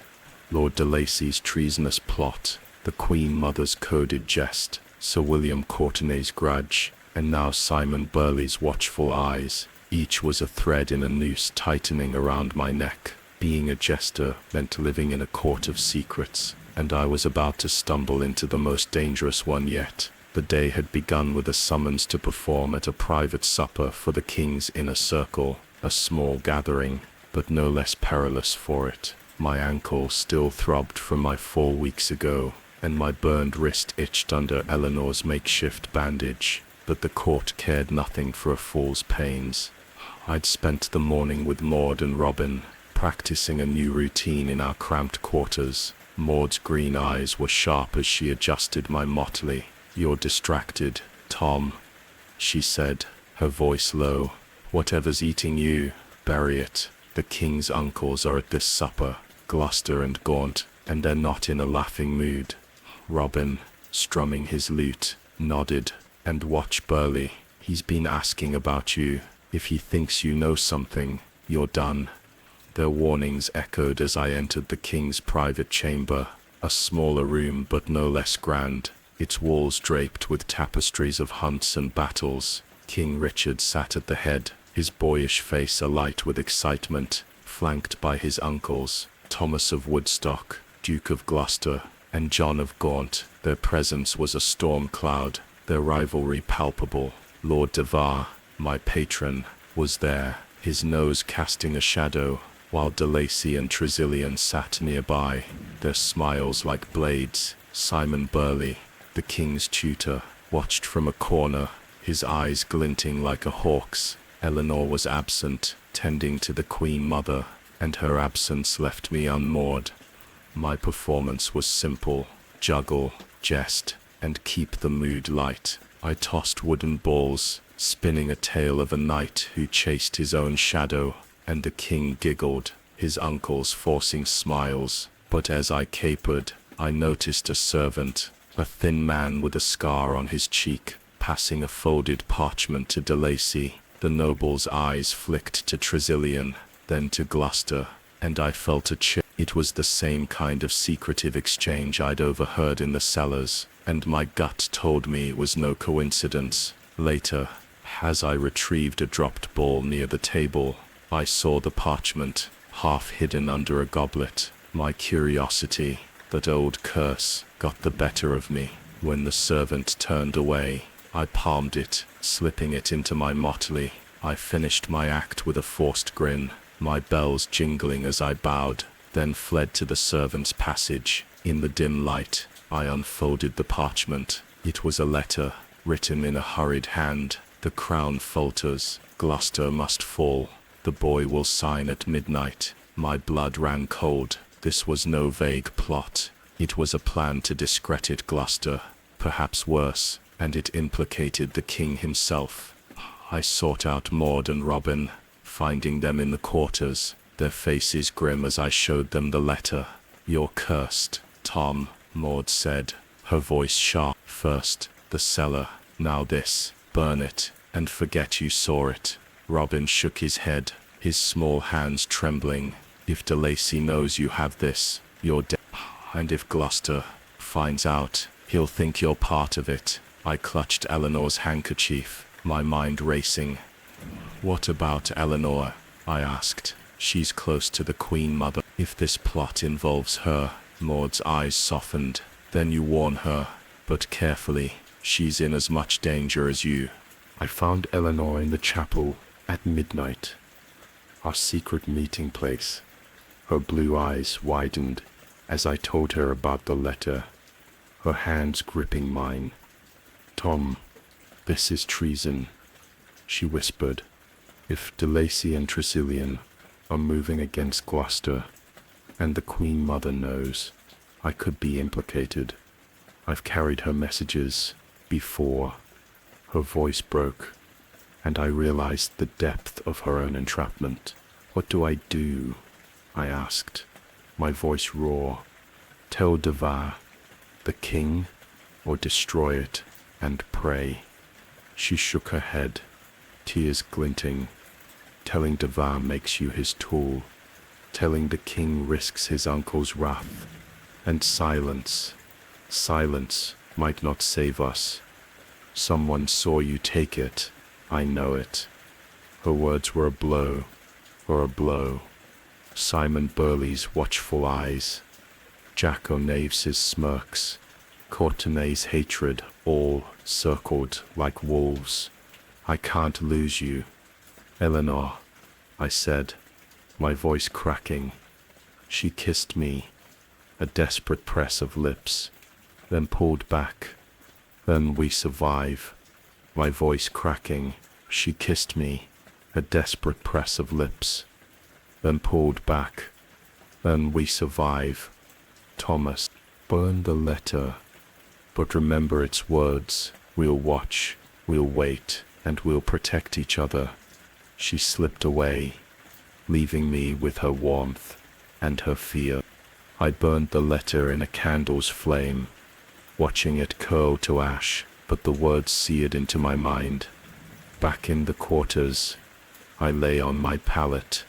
Lord de Lacy's treasonous plot, the Queen Mother's coded jest, Sir William Courtenay's grudge, and now Simon Burleigh's watchful eyes. Each was a thread in a noose tightening around my neck. Being a jester meant living in a court of secrets, and I was about to stumble into the most dangerous one yet. The day had begun with a summons to perform at a private supper for the king's inner circle, a small gathering, but no less perilous for it. My ankle still throbbed from my 4 weeks ago, and my burned wrist itched under Eleanor's makeshift bandage, but the court cared nothing for a fool's pains. I'd spent the morning with Maud and Robin, practicing a new routine in our cramped quarters. Maud's green eyes were sharp as she adjusted my motley. "You're distracted, Tom," she said, her voice low. "Whatever's eating you, bury it. The king's uncles are at this supper, Gloucester and Gaunt, and they're not in a laughing mood." Robin, strumming his lute, nodded. "And watch Burleigh. He's been asking about you. If he thinks you know something, you're done." Their warnings echoed as I entered the king's private chamber, a smaller room but no less grand, its walls draped with tapestries of hunts and battles. King Richard sat at the head, his boyish face alight with excitement, flanked by his uncles, Thomas of Woodstock, Duke of Gloucester, and John of Gaunt. Their presence was a storm cloud, their rivalry palpable. Lord de Var, my patron, was there, his nose casting a shadow, while de Lacy and Tressilian sat nearby, their smiles like blades. Simon Burleigh, the king's tutor, watched from a corner, his eyes glinting like a hawk's. Eleanor was absent, tending to the Queen Mother, and her absence left me unmoored. My performance was simple: juggle, jest, and keep the mood light. I tossed wooden balls, spinning a tale of a knight who chased his own shadow, and the king giggled, his uncles forcing smiles. But as I capered, I noticed a servant, a thin man with a scar on his cheek, passing a folded parchment to de Lacy. The noble's eyes flicked to Tressilian, then to Gloucester, and I felt a chill. It was the same kind of secretive exchange I'd overheard in the cellars, and my gut told me it was no coincidence. Later, as I retrieved a dropped ball near the table, I saw the parchment, half hidden under a goblet. My curiosity, that old curse, got the better of me. When the servant turned away, I palmed it, slipping it into my motley. I finished my act with a forced grin, my bells jingling as I bowed, then fled to the servants' passage. In the dim light, I unfolded the parchment. It was a letter, written in a hurried hand. "The crown falters. Gloucester must fall. The boy will sign at midnight." My blood ran cold. This was no vague plot. It was a plan to discredit Gloucester, perhaps worse, and it implicated the king himself. I sought out Maud and Robin, finding them in the quarters, their faces grim as I showed them the letter. "You're cursed, Tom," Maud said, her voice sharp. "First, the cellar, now this. Burn it, and forget you saw it." Robin shook his head, his small hands trembling. "If de Lacy knows you have this, you're dead. And if Gloucester finds out, he'll think you're part of it." I clutched Eleanor's handkerchief, my mind racing. What about Eleanor? I asked. She's close to the Queen Mother. If this plot involves her, Maud's eyes softened. Then you warn her, but carefully. She's in as much danger as you. I found Eleanor in the chapel at midnight, our secret meeting place. Her blue eyes widened as I told her about the letter, her hands gripping mine. "Tom, this is treason," she whispered. "If De Lacy and Tressilian are moving against Gloucester, and the Queen Mother knows, I could be implicated. I've carried her messages before." Her voice broke, and I realized the depth of her own entrapment. "What do I do?" I asked, my voice raw. "Tell Devar, the king, or destroy it and pray." She shook her head, tears glinting. "Telling Devar makes you his tool. Telling the king risks his uncle's wrath. And silence might not save us. Someone saw you take it. I know it." Her words were a blow. Simon Burley's watchful eyes, Jack O'Knaves's smirks, Courtenay's hatred, all circled like wolves. "I can't lose you, Eleanor," I said, my voice cracking. She kissed me, a desperate press of lips, then pulled back. "Then we survive," my voice cracking. She kissed me, a desperate press of lips, then pulled back. "Then we survive. Thomas, burn the letter. But remember its words. We'll watch, we'll wait, and we'll protect each other." She slipped away, leaving me with her warmth and her fear. I burned the letter in a candle's flame, watching it curl to ash, but the words seared into my mind. Back in the quarters, I lay on my pallet.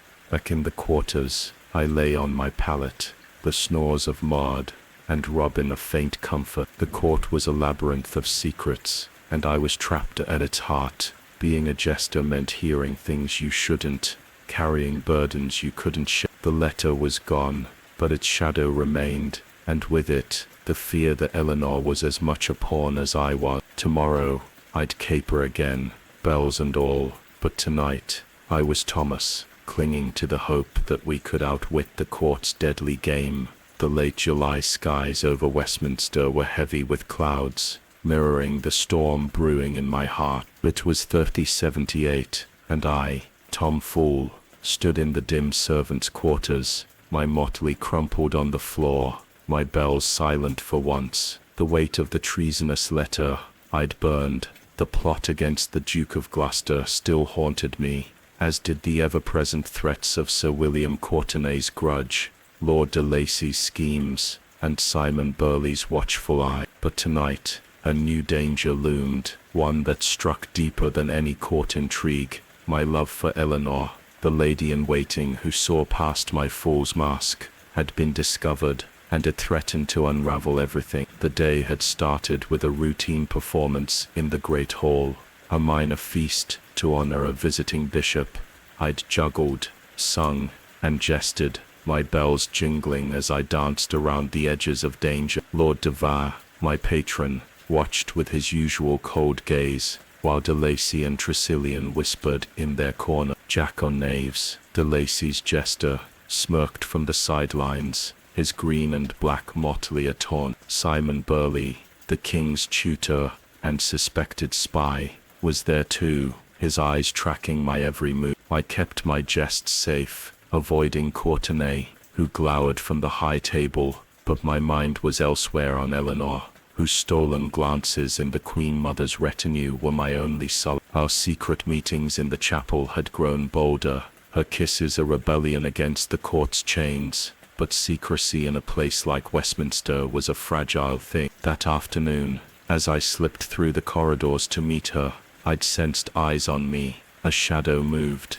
The snores of Maud and Robin a faint comfort. The court was a labyrinth of secrets, and I was trapped at its heart. Being a jester meant hearing things you shouldn't, carrying burdens you couldn't share. The letter was gone, but its shadow remained, and with it, the fear that Eleanor was as much a pawn as I was. Tomorrow, I'd caper again, bells and all, but tonight, I was Thomas, clinging to the hope that we could outwit the court's deadly game. The late July skies over Westminster were heavy with clouds, mirroring the storm brewing in my heart. It was 3078, and I, Tom Fool, stood in the dim servants' quarters, my motley crumpled on the floor, my bells silent for once. The weight of the treasonous letter I'd burned, the plot against the Duke of Gloucester still haunted me, as did the ever-present threats of Sir William Courtenay's grudge, Lord de Lacy's schemes, and Simon Burley's watchful eye. But tonight, a new danger loomed, one that struck deeper than any court intrigue. My love for Eleanor, the lady-in-waiting who saw past my fool's mask, had been discovered, and it threatened to unravel everything. The day had started with a routine performance in the Great Hall, a minor feast to honor a visiting bishop. I'd juggled, sung, and jested, my bells jingling as I danced around the edges of danger. Lord Devar, my patron, watched with his usual cold gaze, while De Lacy and Tressilian whispered in their corner. Jack O'Knaves, De Lacy's jester, smirked from the sidelines, his green and black motley attorn. Simon Burley, the king's tutor and suspected spy, was there too, his eyes tracking my every move. I kept my jests safe, avoiding Courtenay, who glowered from the high table, but my mind was elsewhere on Eleanor, whose stolen glances in the Queen Mother's retinue were my only solace. Our secret meetings in the chapel had grown bolder, her kisses a rebellion against the court's chains, but secrecy in a place like Westminster was a fragile thing. That afternoon, as I slipped through the corridors to meet her, I'd sensed eyes on me. A shadow moved,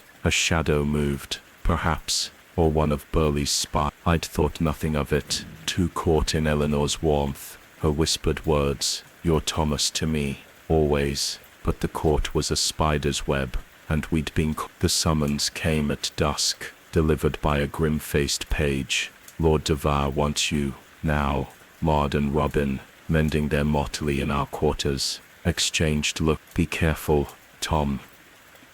perhaps, or one of Burley's spies. I'd thought nothing of it, too caught in Eleanor's warmth, her whispered words, "You're Thomas to me, always." But the court was a spider's web, and we'd been The summons came at dusk, delivered by a grim-faced page. Lord Devar wants you, now. Maud and Robin, mending their motley in our quarters, exchanged look. Be careful, Tom,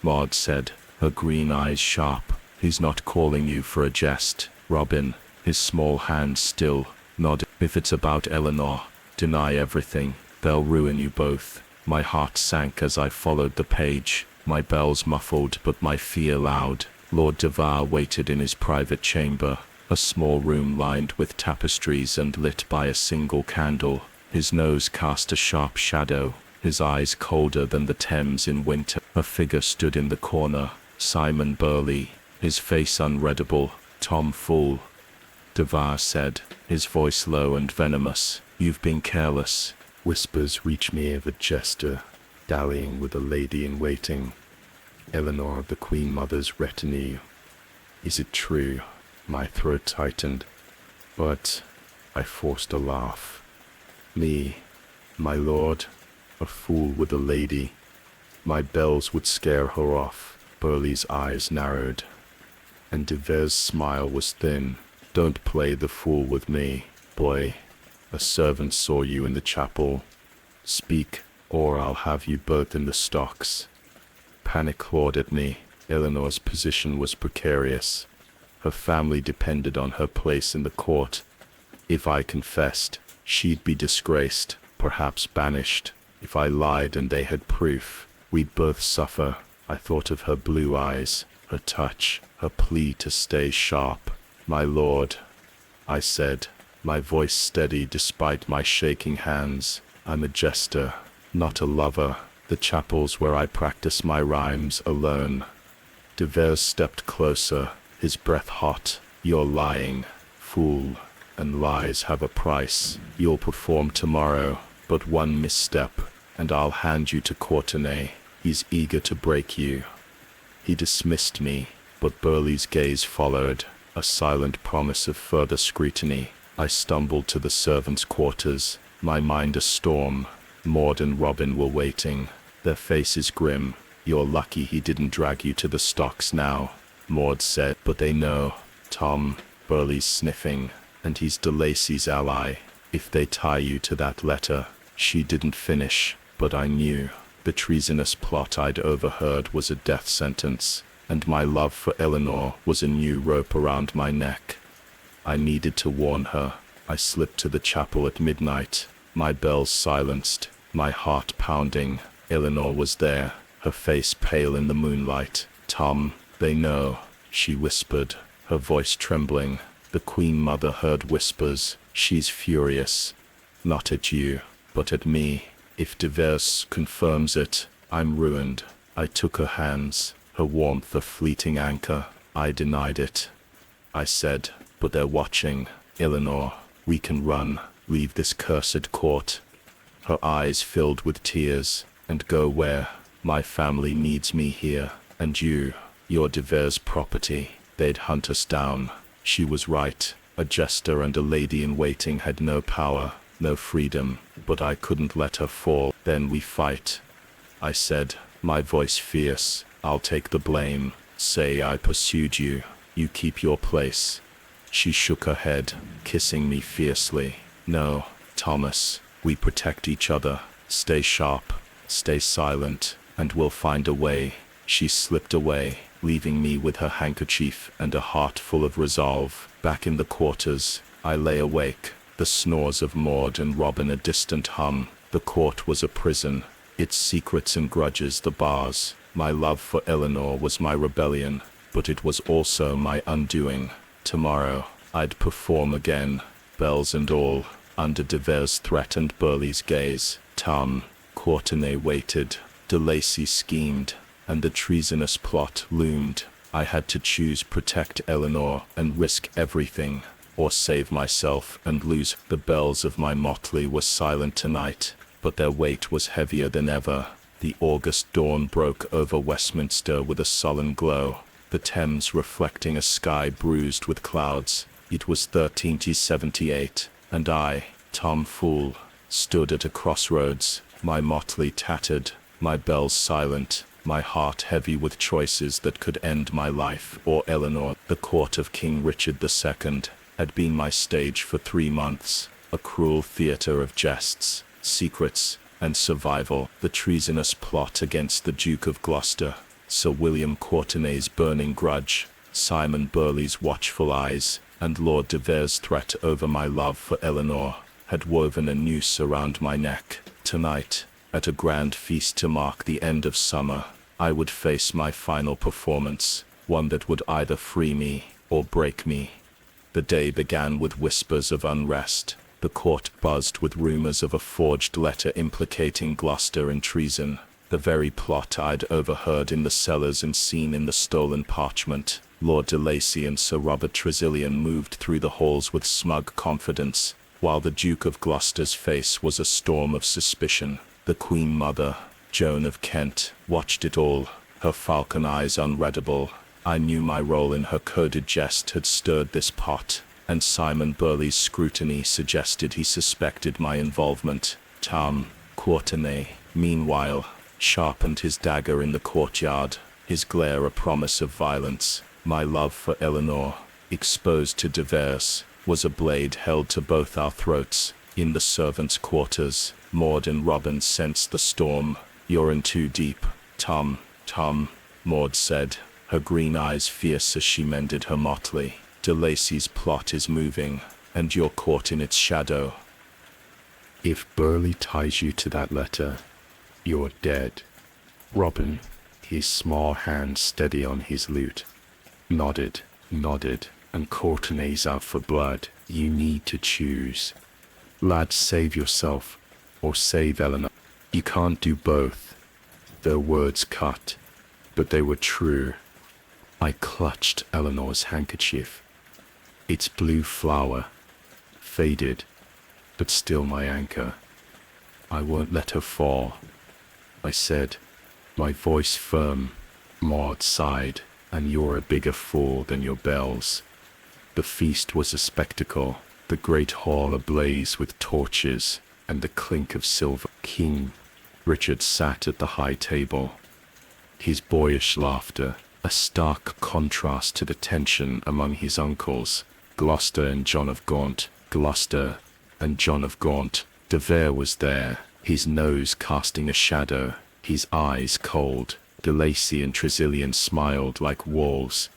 Maud said, her green eyes sharp. He's not calling you for a jest. Robin, his small hand still, nodded. If it's about Eleanor, deny everything. They'll ruin you both. My heart sank as I followed the page, my bells muffled but my fear loud. Lord Devar waited in his private chamber, a small room lined with tapestries and lit by a single candle. His nose cast a sharp shadow, his eyes colder than the Thames in winter. A figure stood in the corner, Simon Burley, his face unreadable. Tom, fool, Devar said, his voice low and venomous. You've been careless. Whispers reach me of a jester, dallying with a lady in waiting, Eleanor of the Queen Mother's retinue. Is it true? My throat tightened, but I forced a laugh. Me, my lord, a fool with a lady. My bells would scare her off. Burley's eyes narrowed, and Dever's smile was thin. Don't play the fool with me, boy. A servant saw you in the chapel. Speak, or I'll have you both in the stocks. Panic clawed at me. Eleanor's position was precarious. Her family depended on her place in the court. If I confessed, she'd be disgraced, perhaps banished. If I lied and they had proof, we'd both suffer. I thought of her blue eyes, her touch, her plea to stay sharp. My lord, I said, my voice steady despite my shaking hands. I'm a jester, not a lover. The chapel's where I practice my rhymes alone. Devers stepped closer, his breath hot. You're lying, fool, and lies have a price. You'll perform tomorrow, but one misstep, and I'll hand you to Courtenay. He's eager to break you. He dismissed me, but Burley's gaze followed, a silent promise of further scrutiny. I stumbled to the servants' quarters, my mind a storm. Maud and Robin were waiting, their faces grim. You're lucky he didn't drag you to the stocks now, Maud said. But they know, Tom, Burley's sniffing, and he's De Lacy's ally. If they tie you to that letter. She didn't finish, but I knew. The treasonous plot I'd overheard was a death sentence, and my love for Eleanor was a new rope around my neck. I needed to warn her. I slipped to the chapel at midnight, my bells silenced, my heart pounding. Eleanor was there, her face pale in the moonlight. Tom, they know, she whispered, her voice trembling. The Queen Mother heard whispers. She's furious. Not at you, but at me. If Devers confirms it, I'm ruined. I took her hands, her warmth a fleeting anchor. I denied it. I said, but they're watching. Eleanor, we can run, leave this cursed court. Her eyes filled with tears, and go where? My family needs me here, and you're Devers' property. They'd hunt us down. She was right. A jester and a lady in waiting had no power, no freedom, but I couldn't let her fall. Then we fight, I said, my voice fierce. I'll take the blame. Say I pursued you. You keep your place. She shook her head, kissing me fiercely. No, Thomas, we protect each other. Stay sharp, stay silent, and we'll find a way. She slipped away, leaving me with her handkerchief and a heart full of resolve. Back in the quarters, I lay awake, the snores of Maud and Robin a distant hum. The court was a prison, its secrets and grudges the bars. My love for Eleanor was my rebellion, but it was also my undoing. Tomorrow, I'd perform again, bells and all, under Devers' threat and Burley's gaze. Tom, Courtenay waited, De Lacy schemed, and the treasonous plot loomed. I had to choose protect Eleanor and risk everything, or save myself and lose. The bells of my motley were silent tonight, but their weight was heavier than ever. The August dawn broke over Westminster with a sullen glow, the Thames reflecting a sky bruised with clouds. It was 1378, and I, Tom Fool, stood at a crossroads, my motley tattered, my bells silent, my heart heavy with choices that could end my life or Eleanor. The court of King Richard II had been my stage for 3 months, a cruel theatre of jests, secrets, and survival. The treasonous plot against the Duke of Gloucester, Sir William Courtenay's burning grudge, Simon Burley's watchful eyes, and Lord de Vere's threat over my love for Eleanor had woven a noose around my neck. Tonight, at a grand feast to mark the end of summer, I would face my final performance, one that would either free me or break me. The day began with whispers of unrest. The court buzzed with rumors of a forged letter implicating Gloucester in treason, the very plot I'd overheard in the cellars and seen in the stolen parchment. Lord de Lacy and Sir Robert Tressilian moved through the halls with smug confidence, while the Duke of Gloucester's face was a storm of suspicion. The Queen Mother, Joan of Kent, watched it all, her falcon eyes unreadable. I knew my role in her coded jest had stirred this pot, and Simon Burley's scrutiny suggested he suspected my involvement. Tom Courtenay, meanwhile, sharpened his dagger in the courtyard, his glare a promise of violence. My love for Eleanor, exposed to de Vere's, was a blade held to both our throats. In the servants' quarters, Maud and Robin sensed the storm. "You're in too deep, Tom," Maud said, her green eyes fierce as she mended her motley. "De Lacy's plot is moving, and you're caught in its shadow. If Burley ties you to that letter, you're dead." Robin, his small hand steady on his lute, nodded, and Courtenay's out for blood. "You need to choose. Lad, save yourself, or save Eleanor. You can't do both." Their words cut, but they were true. I clutched Eleanor's handkerchief. Its blue flower, faded, but still my anchor. "I won't let her fall," I said, my voice firm. Maud sighed. "And you're a bigger fool than your bells." The feast was a spectacle, the great hall ablaze with torches and the clink of silver. King Richard sat at the high table, his boyish laughter a stark contrast to the tension among his uncles, Gloucester and John of Gaunt. De Vere was there, his nose casting a shadow, his eyes cold. De Lacy and Tressilian smiled like wolves,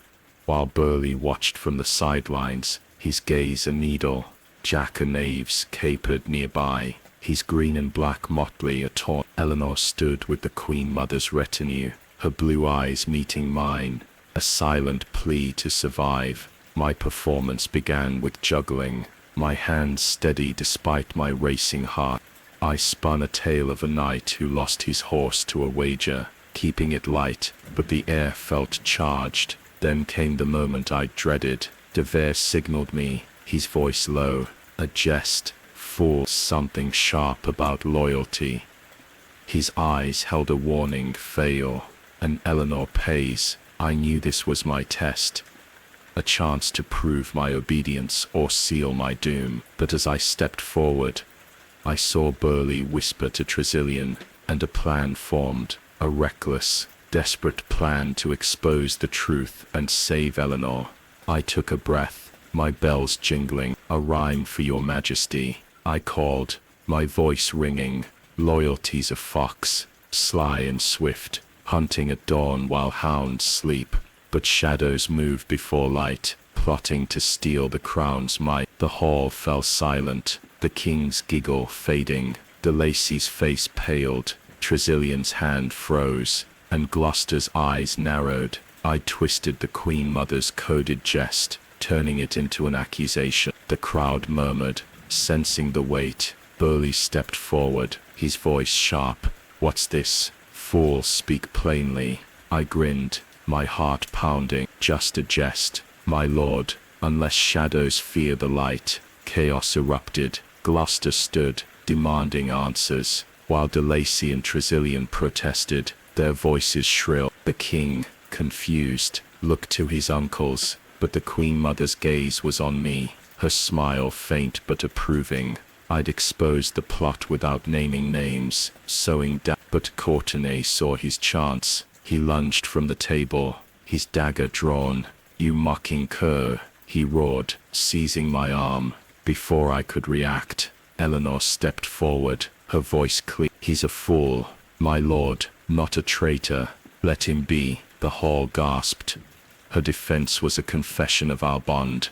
while Burley watched from the sidelines, his gaze a needle. Jack o' Knaves capered nearby, his green and black motley a taunt. Eleanor stood with the Queen Mother's retinue, her blue eyes meeting mine, a silent plea to survive. My performance began with juggling, my hands steady despite my racing heart. I spun a tale of a knight who lost his horse to a wager, keeping it light, but the air felt charged. Then came the moment I dreaded. De Vere signaled me, his voice low, a jest. "Fool," something sharp about loyalty. His eyes held a warning. "Fail, and Eleanor pays." I knew this was my test, a chance to prove my obedience or seal my doom. But as I stepped forward, I saw Burley whisper to Tressilian, and a plan formed. A reckless, desperate plan to expose the truth and save Eleanor. I took a breath, my bells jingling. "A rhyme for your majesty," I called, my voice ringing. "Loyalty's a fox, sly and swift, hunting at dawn while hounds sleep. But shadows move before light, plotting to steal the crown's might." The hall fell silent, the king's giggle fading. De Lacy's face paled, Tressilian's hand froze, and Gloucester's eyes narrowed. I twisted the Queen Mother's coded jest, turning it into an accusation. The crowd murmured, sensing the weight. Burley stepped forward, his voice sharp. "What's this? Fool, speak plainly." I grinned, my heart pounding. "Just a jest, my lord, unless shadows fear the light." Chaos erupted. Gloucester stood, demanding answers, while De Lacy and Tressilian protested, their voices shrill. The king, confused, looked to his uncles, but the Queen Mother's gaze was on me, her smile faint but approving. I'd exposed the plot without naming names, sowing doubt. But Courtenay saw his chance. He lunged from the table, his dagger drawn. "You mocking cur," he roared, seizing my arm. Before I could react, Eleanor stepped forward, her voice clear. "He's a fool, my lord, not a traitor. Let him be," the hall gasped. Her defense was a confession of our bond.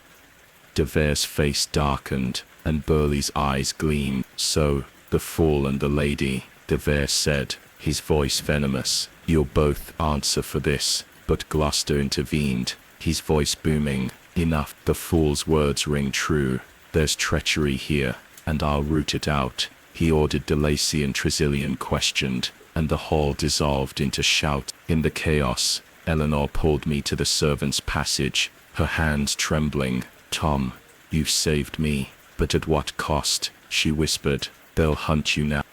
De Vere's face darkened, and Burleigh's eyes gleamed. "So, the fool and the lady," De Vere said, his voice venomous. "You'll both answer for this." But Gloucester intervened, his voice booming. "Enough, the fool's words ring true. There's treachery here, and I'll root it out." He ordered De Lacy and Tressilian questioned, and the hall dissolved into shout. In the chaos, Eleanor pulled me to the servants' passage, her hands trembling. "Tom, you've saved me, but at what cost?" she whispered. "They'll hunt you now."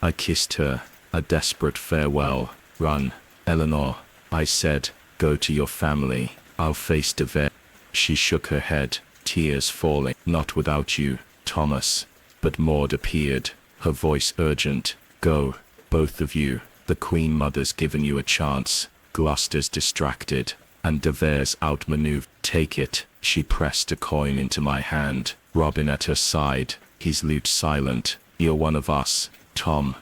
I kissed her, a desperate farewell. "Run, Eleanor," I said. "Go to your family. I'll face De Vere." She shook her head, tears falling. "Not without you, Thomas." But Maud appeared, her voice urgent. "Go, both of you. The Queen Mother's given you a chance. Gloucester's distracted, and De Vere's outmaneuvered. Take it." She pressed a coin into my hand, Robin at her side, his lute silent. "You're one of us, Tom,"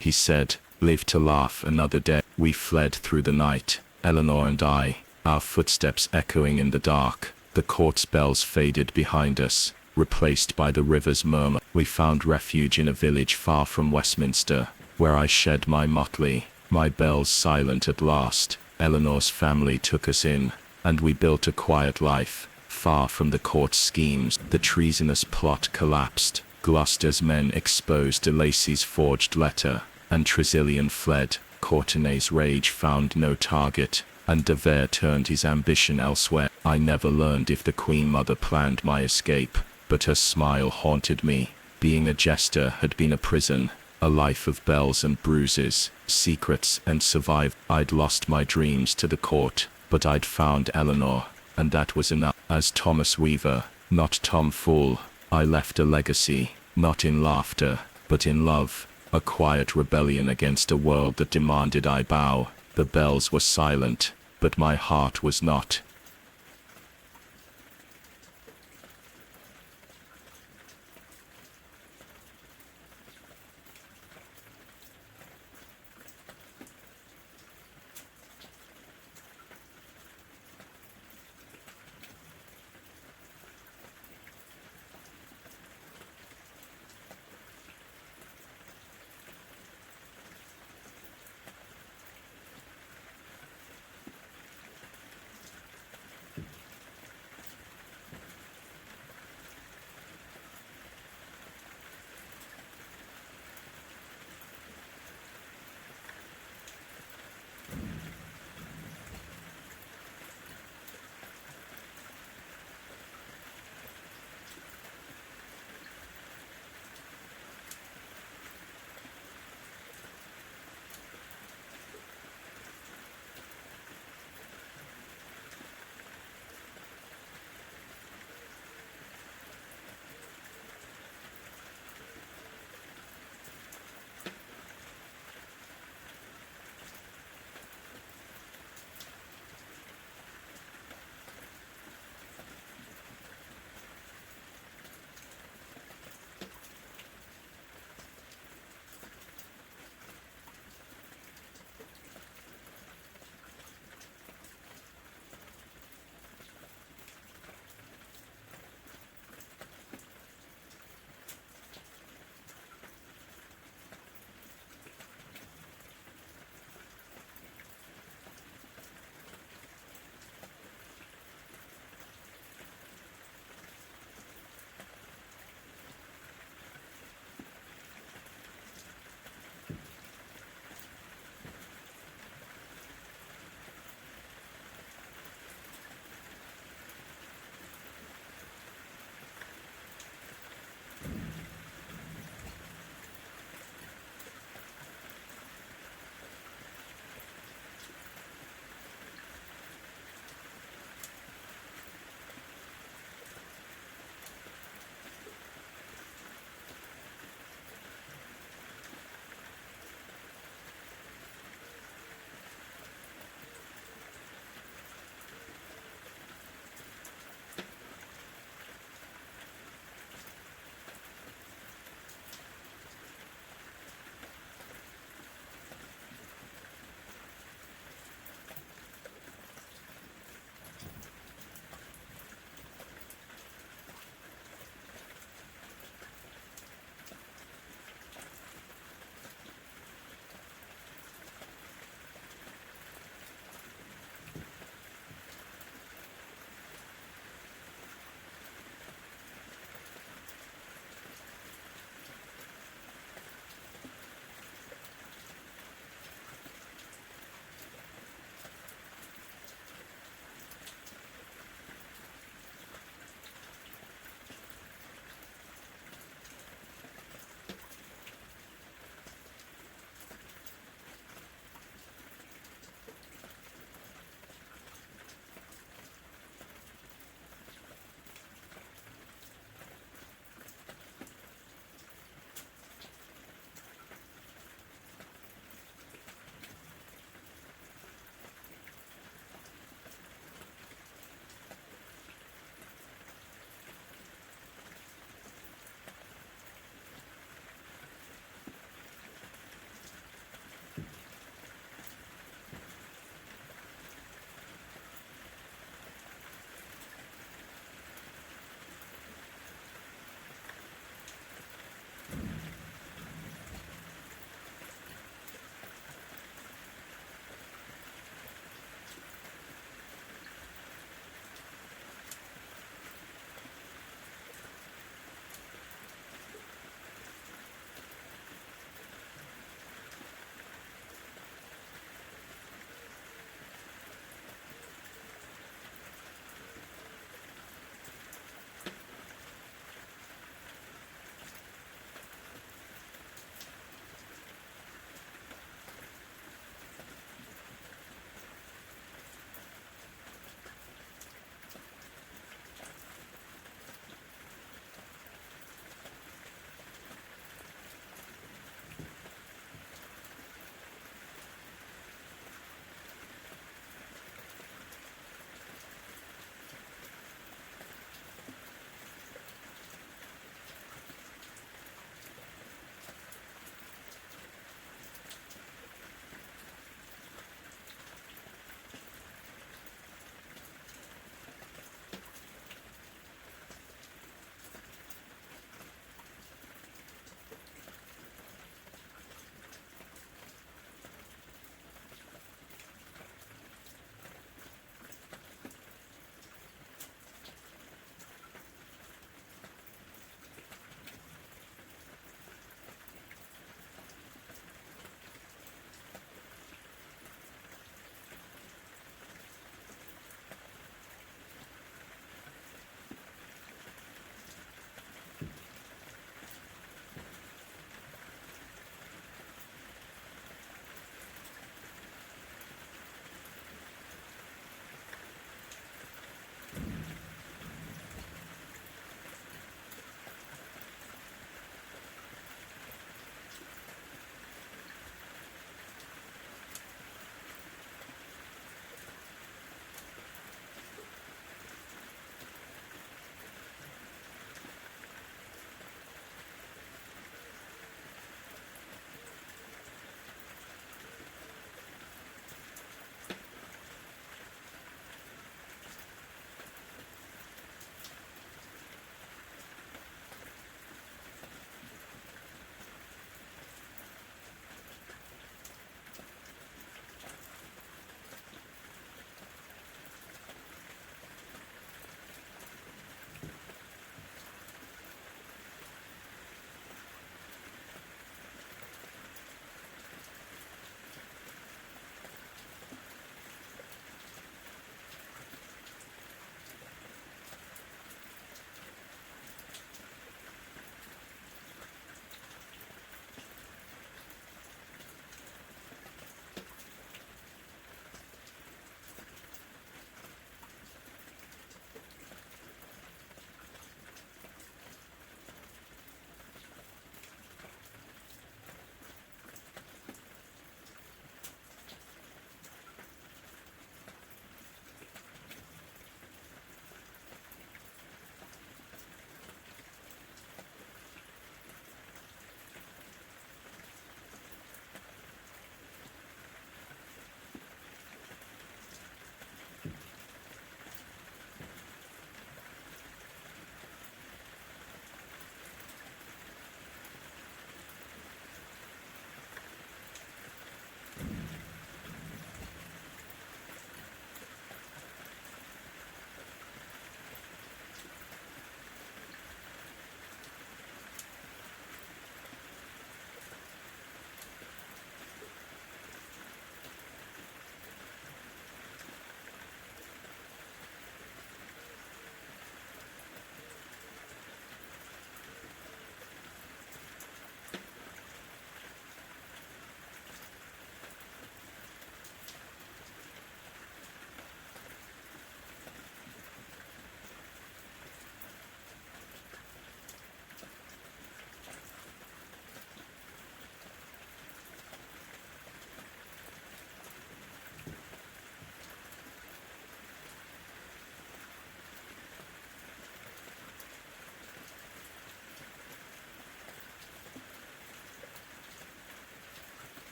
he said. "Live to laugh another day." We fled through the night, Eleanor and I, our footsteps echoing in the dark. The court's bells faded behind us, replaced by the river's murmur. We found refuge in a village far from Westminster, where I shed my motley, my bells silent at last. Eleanor's family took us in, and we built a quiet life, far from the court's schemes. The treasonous plot collapsed. Gloucester's men exposed De Lacy's forged letter, and Tressilian fled. Courtenay's rage found no target, and De Vere turned his ambition elsewhere. I never learned if the Queen Mother planned my escape, but her smile haunted me. Being a jester had been a prison, a life of bells and bruises, secrets and survival. I'd lost my dreams to the court, but I'd found Eleanor, and that was enough. As Thomas Weaver, not Tom Fool, I left a legacy, not in laughter, but in love, a quiet rebellion against a world that demanded I bow. The bells were silent, but my heart was not.